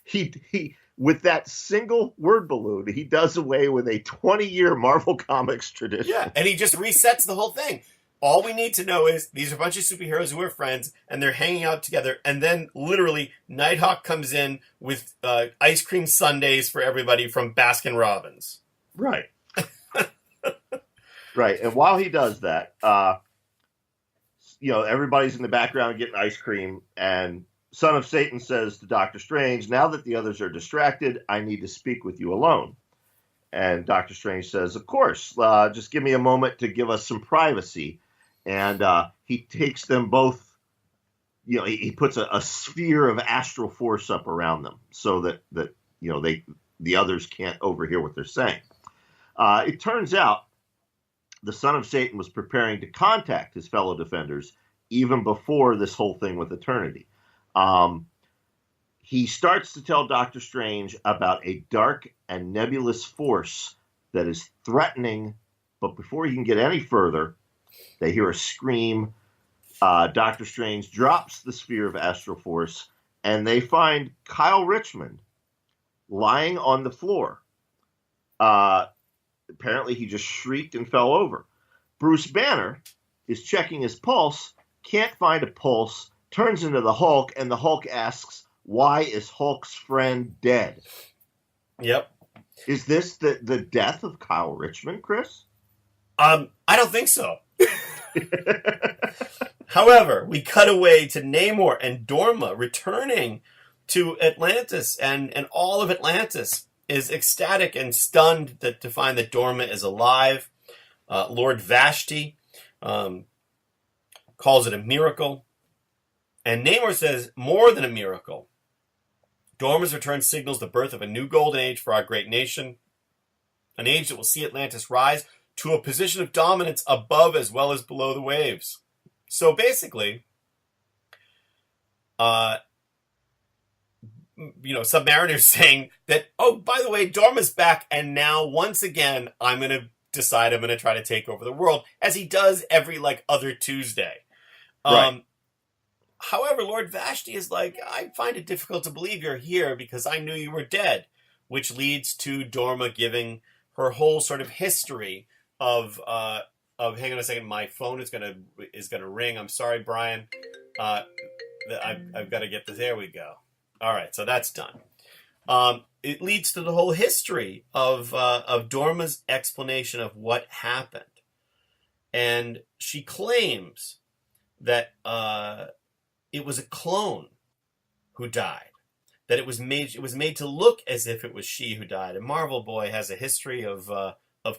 He with that single word balloon, he does away with a 20-year Marvel Comics tradition. Yeah, and he just resets the whole thing. All we need to know is these are a bunch of superheroes who are friends, and they're hanging out together, and then literally Nighthawk comes in with ice cream sundaes for everybody from Baskin Robbins. Right. Right, and while he does that, everybody's in the background getting ice cream, and Son of Satan says to Doctor Strange, "Now that the others are distracted, I need to speak with you alone." And Doctor Strange says, "Of course, just give me a moment to give us some privacy." And he takes them both, he puts a sphere of astral force up around them so that the others can't overhear what they're saying. It turns out the Son of Satan was preparing to contact his fellow Defenders even before this whole thing with Eternity. He starts to tell Doctor Strange about a dark and nebulous force that is threatening, but before he can get any further, they hear a scream, Doctor Strange drops the sphere of astral force, and they find Kyle Richmond lying on the floor. Apparently, he just shrieked and fell over. Bruce Banner is checking his pulse, can't find a pulse, turns into the Hulk, and the Hulk asks, "Why is Hulk's friend dead?" Yep. Is this the death of Kyle Richmond, Chris? I don't think so. However, we cut away to Namor and Dorma returning to Atlantis, and all of Atlantis is ecstatic and stunned to find that Dorma is alive. Lord Vashti calls it a miracle. And Namor says, more than a miracle. Dorma's return signals the birth of a new golden age for our great nation, an age that will see Atlantis rise to a position of dominance above as well as below the waves. So basically, Submariner's saying that, oh, by the way, Dorma's back, and now once again, I'm going to decide I'm going to try to take over the world, as he does every other Tuesday. Right. However, Lord Vashti is like, I find it difficult to believe you're here because I knew you were dead, which leads to Dorma giving her whole sort of history of hang on a second, my phone is gonna ring. I'm sorry, Brian. I've got to get this. There we go. All right, so that's done. It leads to the whole history of Dorma's explanation of what happened, and she claims that it was a clone who died. That it was made to look as if it was she who died. And Marvel Boy has a history of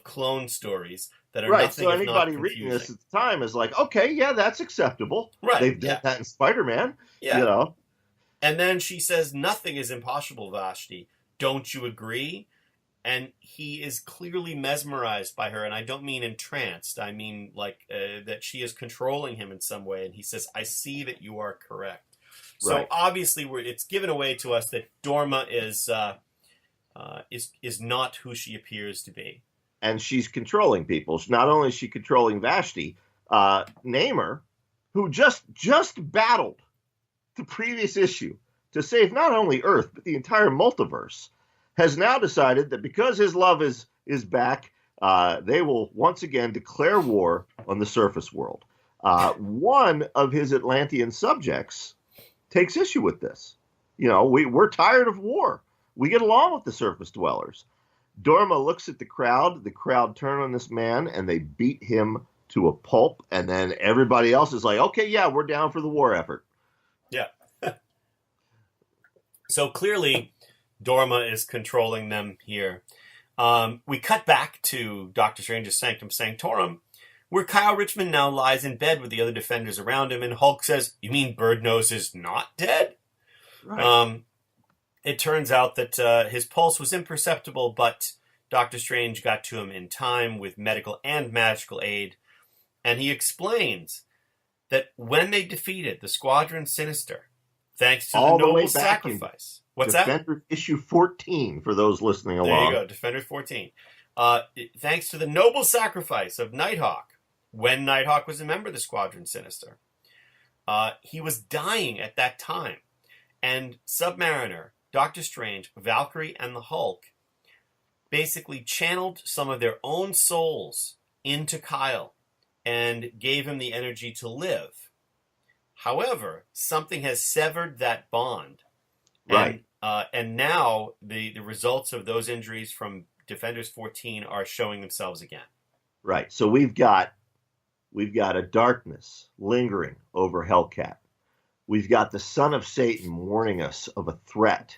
clone stories that are right. nothing So if anybody not reading confusing. this at the time is like, okay, yeah, that's acceptable. Right. They've done that in Spider-Man. Yeah. You know. And then she says, nothing is impossible, Vashti. Don't you agree? And he is clearly mesmerized by her. And I don't mean entranced. I mean that she is controlling him in some way. And he says, I see that you are correct. So Right. obviously it's given away to us that Dorma is not who she appears to be. And she's controlling people. Not only is she controlling Vashti, Namor, who just battled the previous issue to save not only Earth, but the entire multiverse, has now decided that because his love is back, they will once again declare war on the surface world. One of his Atlantean subjects takes issue with this. You know, we're tired of war. We get along with the surface dwellers. Dorma looks at the crowd turn on this man, and they beat him to a pulp, and then everybody else is like, okay, yeah, we're down for the war effort. Yeah. So clearly, Dorma is controlling them here. We cut back to Doctor Strange's Sanctum Sanctorum, where Kyle Richmond now lies in bed with the other defenders around him, and Hulk says, you mean Birdnose is not dead? Right. It turns out that his pulse was imperceptible, but Doctor Strange got to him in time with medical and magical aid, and he explains that when they defeated the Squadron Sinister, thanks to All the the way noble back sacrifice. What's that? Defenders issue 14 for those listening There along. you go, Defenders 14. Thanks to the noble sacrifice of Nighthawk, when Nighthawk was a member of the Squadron Sinister, he was dying at that time. And Submariner, Doctor Strange, Valkyrie, and the Hulk basically channeled some of their own souls into Kyle and gave him the energy to live. However, something has severed that bond. Right. And now the results of those injuries from Defenders 14 are showing themselves again. Right. So we've got a darkness lingering over Hellcat. We've got the son of Satan warning us of a threat.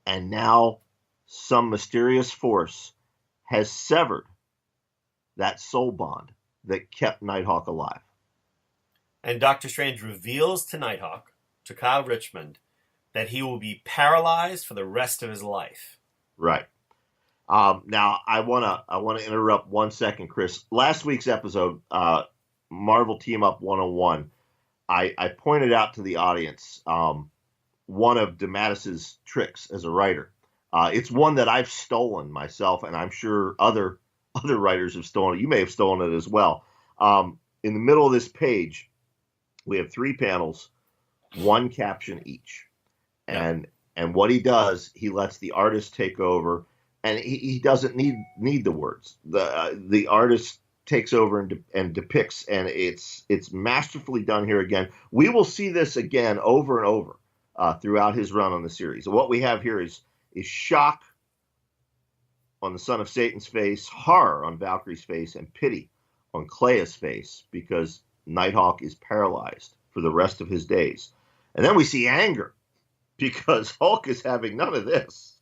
And now some mysterious force has severed that soul bond that kept Nighthawk alive. And Doctor Strange reveals to Nighthawk, to Kyle Richmond, that he will be paralyzed for the rest of his life. Right. Now I wanna interrupt 1 second, Chris. Last week's episode, Marvel Team Up 101, I pointed out to the audience one of DeMatteis' tricks as a writer. It's one that I've stolen myself, and I'm sure other writers have stolen it. You may have stolen it as well. In the middle of this page, We have 3 panels, 1 caption each. And what he does, he lets the artist take over, and he doesn't need the words. The artist takes over and depicts, and it's masterfully done here again. We will see this again over and over throughout his run on the series. What we have here is shock on the son of Satan's face, horror on Valkyrie's face, and pity on Clea's face, because Nighthawk is paralyzed for the rest of his days. And then we see anger, because Hulk is having none of this.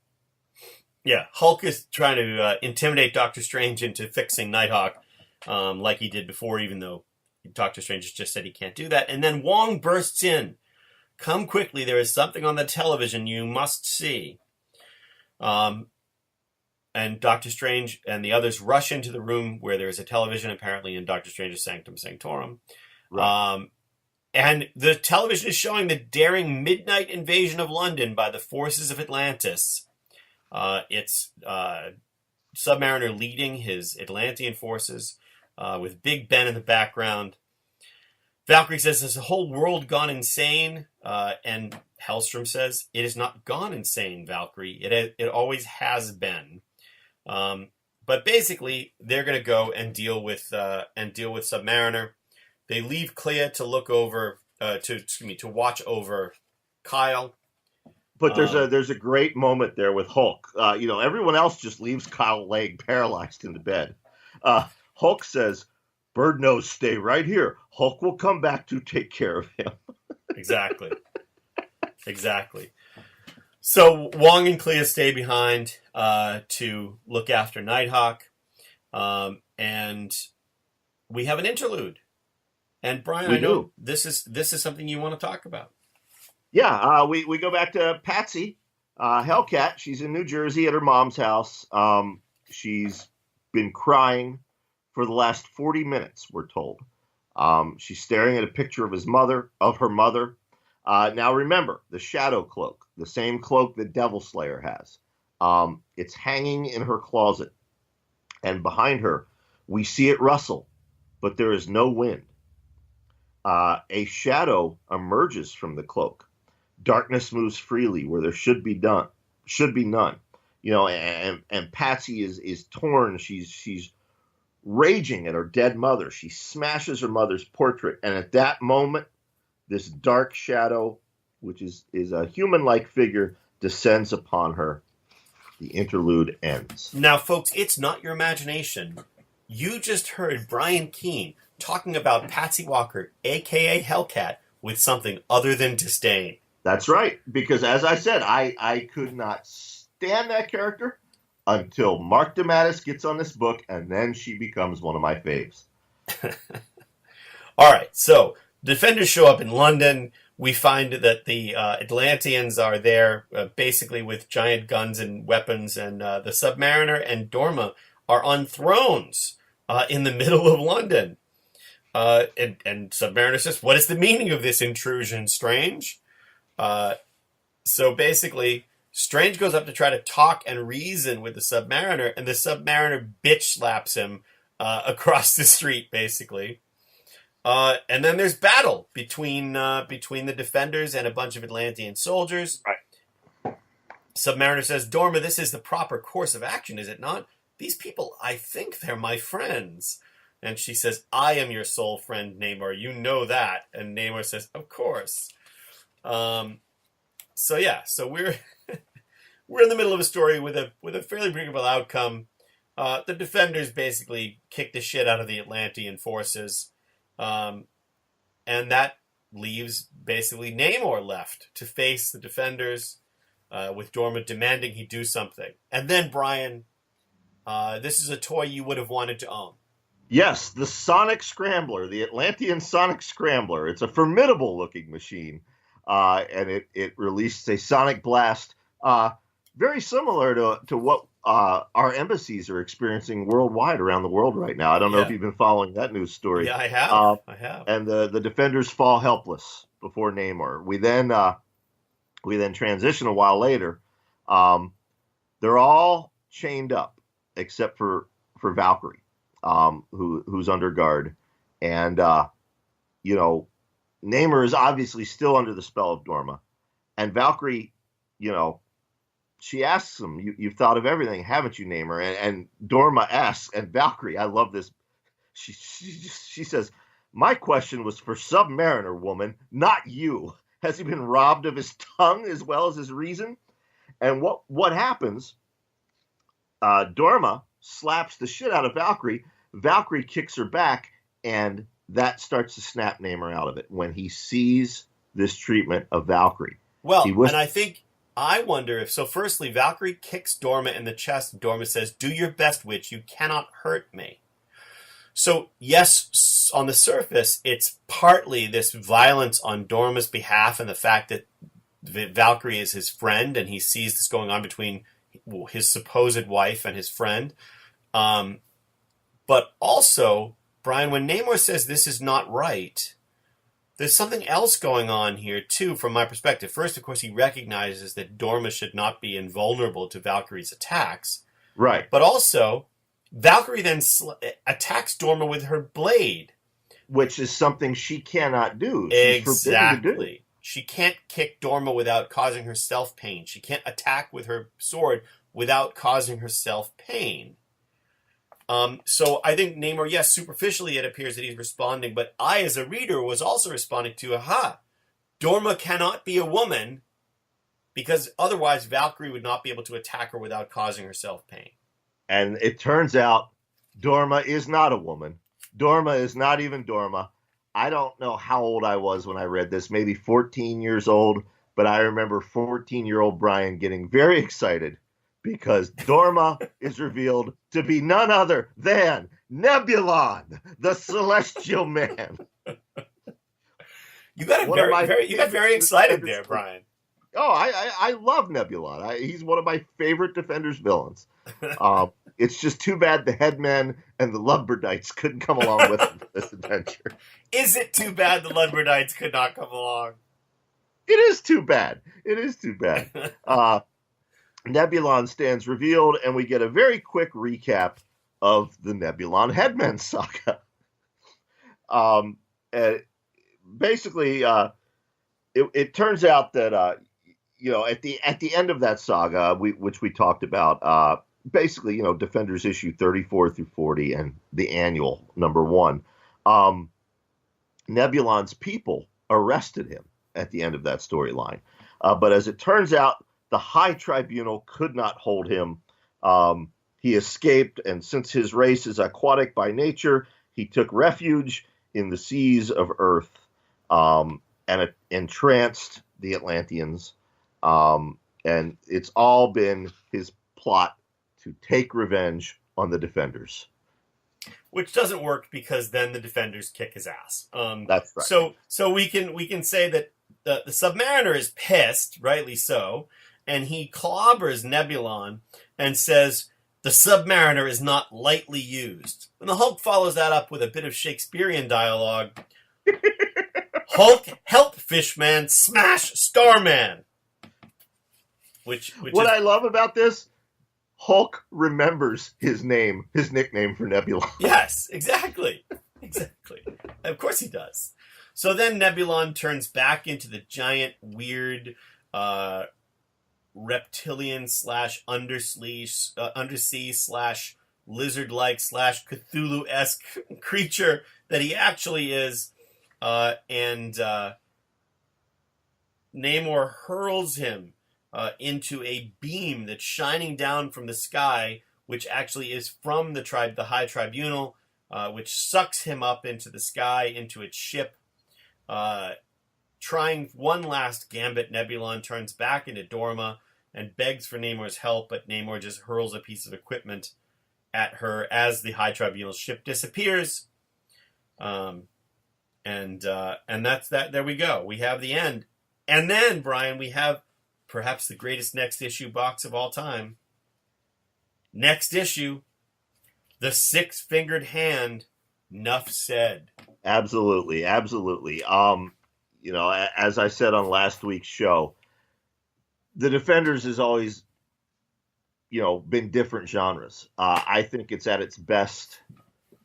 Yeah, Hulk is trying to intimidate Doctor Strange into fixing Nighthawk, like he did before, even though Doctor Strange just said he can't do that. And then Wong bursts in. Come quickly, there is something on the television you must see. And Doctor Strange and the others rush into the room where there is a television, apparently in Doctor Strange's Sanctum Sanctorum. Right. And the television is showing the daring midnight invasion of London by the forces of Atlantis. It's Submariner leading his Atlantean forces with Big Ben in the background. Valkyrie says there's a whole world gone insane. And Hellstrom says, it is not gone insane, Valkyrie. It always has been. But basically, they're going to go and deal with Submariner. They leave Clea to look over, to watch over Kyle. But there's a great moment there with Hulk. Everyone else just leaves Kyle laying paralyzed in the bed. Hulk says, "Bird nose, stay right here. Hulk will come back to take care of him." Exactly. So Wong and Clea stay behind to look after Nighthawk, and we have an interlude. And Brian, I know this is something you want to talk about. Yeah, we go back to Patsy, Hellcat. She's in New Jersey at her mom's house. She's been crying for the last 40 minutes, we're told. She's staring at a picture of her mother. Now remember, the shadow cloak, the same cloak that Devil Slayer has. It's hanging in her closet. And behind her, we see it rustle, but there is no wind. A shadow emerges from the cloak. Darkness moves freely where there should be none. And Patsy is torn. She's raging at her dead mother. She smashes her mother's portrait, and at that moment, this dark shadow, which is a human-like figure, descends upon her. The interlude ends. Now, folks, it's not your imagination. You just heard Brian Keene talking about Patsy Walker, a.k.a. Hellcat, with something other than disdain. That's right, because as I said, I could not stand that character until Mark DeMatteis gets on this book, and then she becomes one of my faves. All right, so Defenders show up in London. We find that the Atlanteans are there, basically with giant guns and weapons, and the Submariner and Dorma are on thrones in the middle of London. And Submariner says, "What is the meaning of this intrusion, Strange?" So basically, Strange goes up to try to talk and reason with the Submariner, and the Submariner bitch slaps him across the street, basically. And then there's battle between the Defenders and a bunch of Atlantean soldiers. Right. Submariner says, "Dorma, this is the proper course of action, is it not? These people, I think they're my friends." And she says, "I am your sole friend, Namor. You know that." And Namor says, "Of course." So we're we're in the middle of a story with a fairly predictable outcome. The Defenders basically kick the shit out of the Atlantean forces, and that leaves basically Namor left to face the Defenders, with Dorma demanding he do something. And then, Brian, this is a toy you would have wanted to own. Yes, the Sonic Scrambler, the Atlantean Sonic Scrambler. It's a formidable-looking machine, and it released a sonic blast, very similar to what our embassies are experiencing worldwide around the world right now. I don't know if you've been following that news story. Yeah, I have. And the Defenders fall helpless before Namor. We then transition a while later. They're all chained up except for Valkyrie. Who's under guard, and Namor is obviously still under the spell of Dorma, and Valkyrie, she asks him, "You've thought of everything, haven't you, Namor?" And Dorma asks, and Valkyrie, I love this. She says, "My question was for Submariner, woman, not you. Has he been robbed of his tongue as well as his reason?" And what happens? Dorma slaps the shit out of Valkyrie. Valkyrie kicks her back, and that starts to snap Namor out of it when he sees this treatment of Valkyrie. Well, and I wonder if, so firstly, Valkyrie kicks Dorma in the chest. Dorma says, "Do your best, witch. You cannot hurt me." So, yes, on the surface, it's partly this violence on Dorma's behalf and the fact that Valkyrie is his friend and he sees this going on between his supposed wife and his friend. But also, Brian, when Namor says this is not right, there's something else going on here, too, from my perspective. First, of course, he recognizes that Dorma should not be invulnerable to Valkyrie's attacks. Right. But also, Valkyrie then attacks Dorma with her blade. Which is something she cannot do. She's forbidden to do. She can't kick Dorma without causing herself pain. She can't attack with her sword without causing herself pain. So I think Namor, yes, superficially it appears that he's responding, but I, as a reader, was also responding to, Dorma cannot be a woman, because otherwise Valkyrie would not be able to attack her without causing herself pain. And it turns out Dorma is not a woman. Dorma is not even Dorma. I don't know how old I was when I read this, maybe 14 years old, but I remember 14-year-old Brian getting very excited because Dorma is revealed to be none other than Nebulon, the Celestial Man. You got very excited there, Brian. Oh, I love Nebulon. He's one of my favorite Defenders villains. It's just too bad the Headmen and the Ludberdites couldn't come along with him for this adventure. Is it too bad the Ludberdites could not come along? It is too bad. It is too bad. Nebulon stands revealed, and we get a very quick recap of the Nebulon Headmen saga. Basically, it turns out that at the end of that saga, which we talked about, basically, Defenders issue 34 through 40 and the annual #1, Nebulon's people arrested him at the end of that storyline. But as it turns out, the High Tribunal could not hold him. He escaped, and since his race is aquatic by nature, he took refuge in the seas of Earth and entranced the Atlanteans. And it's all been his plot to take revenge on the Defenders. Which doesn't work because then the Defenders kick his ass. That's right. So we can say that the Submariner is pissed, rightly so, and he clobbers Nebulon and says the Submariner is not lightly used. And the Hulk follows that up with a bit of Shakespearean dialogue. Hulk, help Fishman, smash Starman. Which I love about this, Hulk remembers his nickname for Nebulon. Yes, exactly. Of course he does. So then Nebulon turns back into the giant, weird, reptilian / undersea / lizard-like / Cthulhu-esque creature that he actually is. And Namor hurls him into a beam that's shining down from the sky, which actually is from the High Tribunal, which sucks him up into the sky, into its ship. Trying one last gambit, Nebulon turns back into Dorma and begs for Namor's help, but Namor just hurls a piece of equipment at her as the High Tribunal ship disappears. And that's that. There we go. We have the end. And then, Brian, we have perhaps the greatest next issue box of all time. Next issue, The Six-Fingered Hand, Nuff said. Absolutely. As I said on last week's show, the Defenders has always, been different genres. I think it's at its best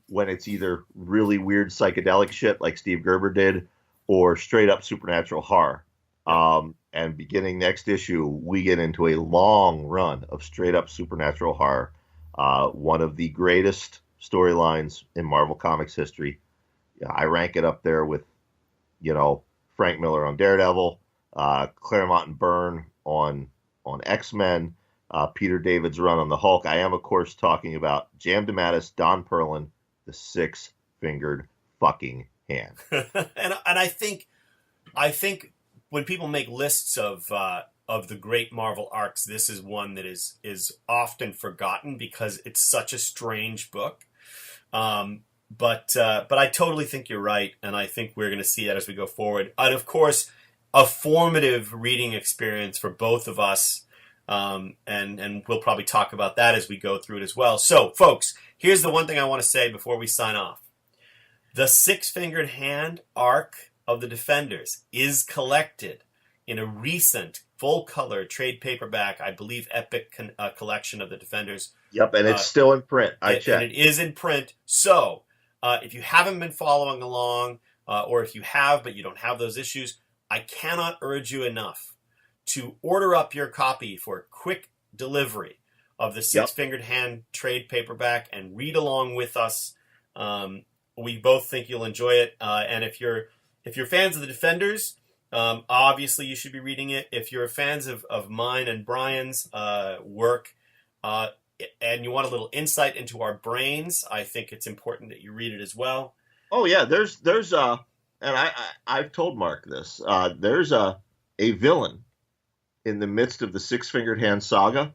when it's either really weird psychedelic shit like Steve Gerber did, or straight up supernatural horror. And beginning next issue, we get into a long run of straight up supernatural horror. One of the greatest storylines in Marvel Comics history. I rank it up there with, Frank Miller on Daredevil, Claremont and Byrne on X-Men, Peter David's run on the Hulk. I am, of course, talking about J.M. DeMatteis, Don Perlin, the six-fingered fucking hand. and I think when people make lists of the great Marvel arcs, this is one that is often forgotten because it's such a strange book. But I totally think you're right, and I think we're going to see that as we go forward. And of course, a formative reading experience for both of us, and we'll probably talk about that as we go through it as well. So, folks, here's the one thing I want to say before we sign off. The Six-Fingered Hand arc of the Defenders is collected in a recent full-color trade paperback, I believe, epic collection of the Defenders. Yep, and it's still in print. I checked. And it is in print. So, if you haven't been following along, or if you have but you don't have those issues, I cannot urge you enough to order up your copy for quick delivery of the Six-Fingered Hand trade paperback and read along with us. We both think you'll enjoy it. And if you're fans of the Defenders, obviously you should be reading it. If you're fans of mine and Brian's work, and you want a little insight into our brains, I think it's important that you read it as well. Oh yeah, there's and I've told Mark this. There's a villain in the midst of the Six-Fingered Hand saga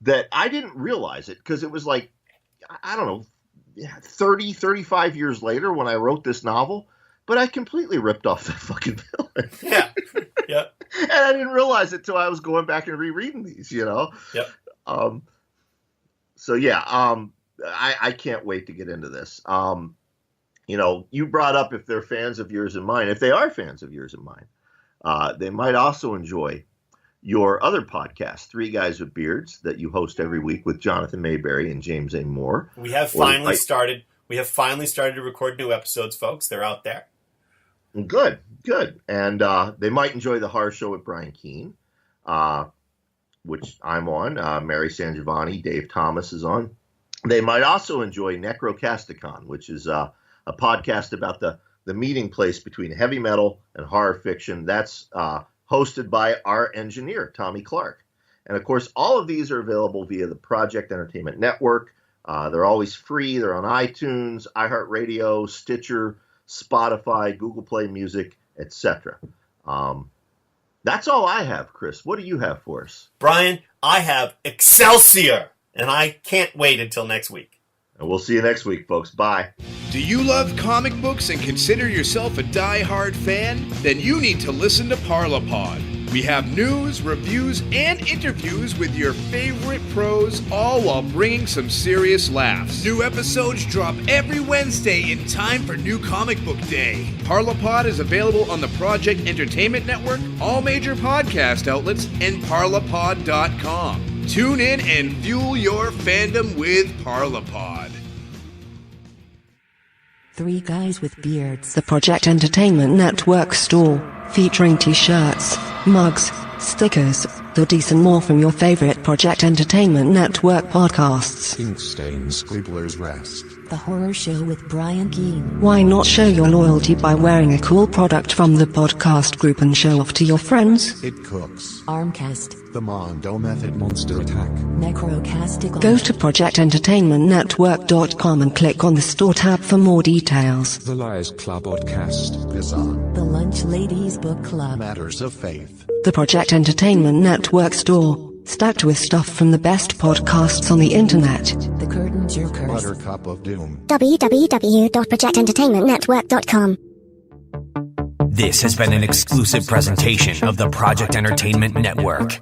that I didn't realize it because it was like, I don't know, 30, 35 years later when I wrote this novel, but I completely ripped off that fucking villain. Yeah. And I didn't realize it till I was going back and rereading these, Yep. So yeah, I can't wait to get into this. You brought up if they're fans of yours and mine. If they are fans of yours and mine, they might also enjoy your other podcast, Three Guys with Beards, that you host every week with Jonathan Mayberry and James A. Moore. We have finally started to record new episodes, folks. They're out there. Good. And they might enjoy the Horror Show with Brian Keene, which I'm on. Mary San Giovanni, Dave Thomas is on. They might also enjoy Necrocasticon, which is a podcast about the meeting place between heavy metal and horror fiction. That's hosted by our engineer, Tommy Clark. And, of course, all of these are available via the Project Entertainment Network. They're always free. They're on iTunes, iHeartRadio, Stitcher, Spotify, Google Play Music, etc. That's all I have, Chris. What do you have for us? Brian, I have Excelsior, and I can't wait until next week. And we'll see you next week, folks. Bye. Do you love comic books and consider yourself a die-hard fan? Then you need to listen to Parlapod. We have news, reviews, and interviews with your favorite pros, all while bringing some serious laughs. New episodes drop every Wednesday in time for New Comic Book Day. Parlapod is available on the Project Entertainment Network, all major podcast outlets, and parlapod.com. Tune in and fuel your fandom with Parlapod. Three Guys with Beards, the Project Entertainment Network store, featuring t-shirts, mugs, stickers, hoodies and more from your favorite Project Entertainment Network podcasts. Inkstain's Scribbler's Rest. The Horror Show with Brian Keene. Why not show your loyalty by wearing a cool product from the podcast group and show off to your friends? It Cooks. Armcast. The Mondo Method Monster Attack. Necrocasticon. Go to projectentertainmentnetwork.com and click on the store tab for more details. The Liars Club podcast. Pizza. The Lunch Ladies Book Club. Matters of Faith. The Project Entertainment Network store, stacked with stuff from the best podcasts on the internet. The Curtain Jerkers. Buttercup of Doom. www.projectentertainmentnetwork.com. This has been an exclusive presentation of the Project Entertainment Network.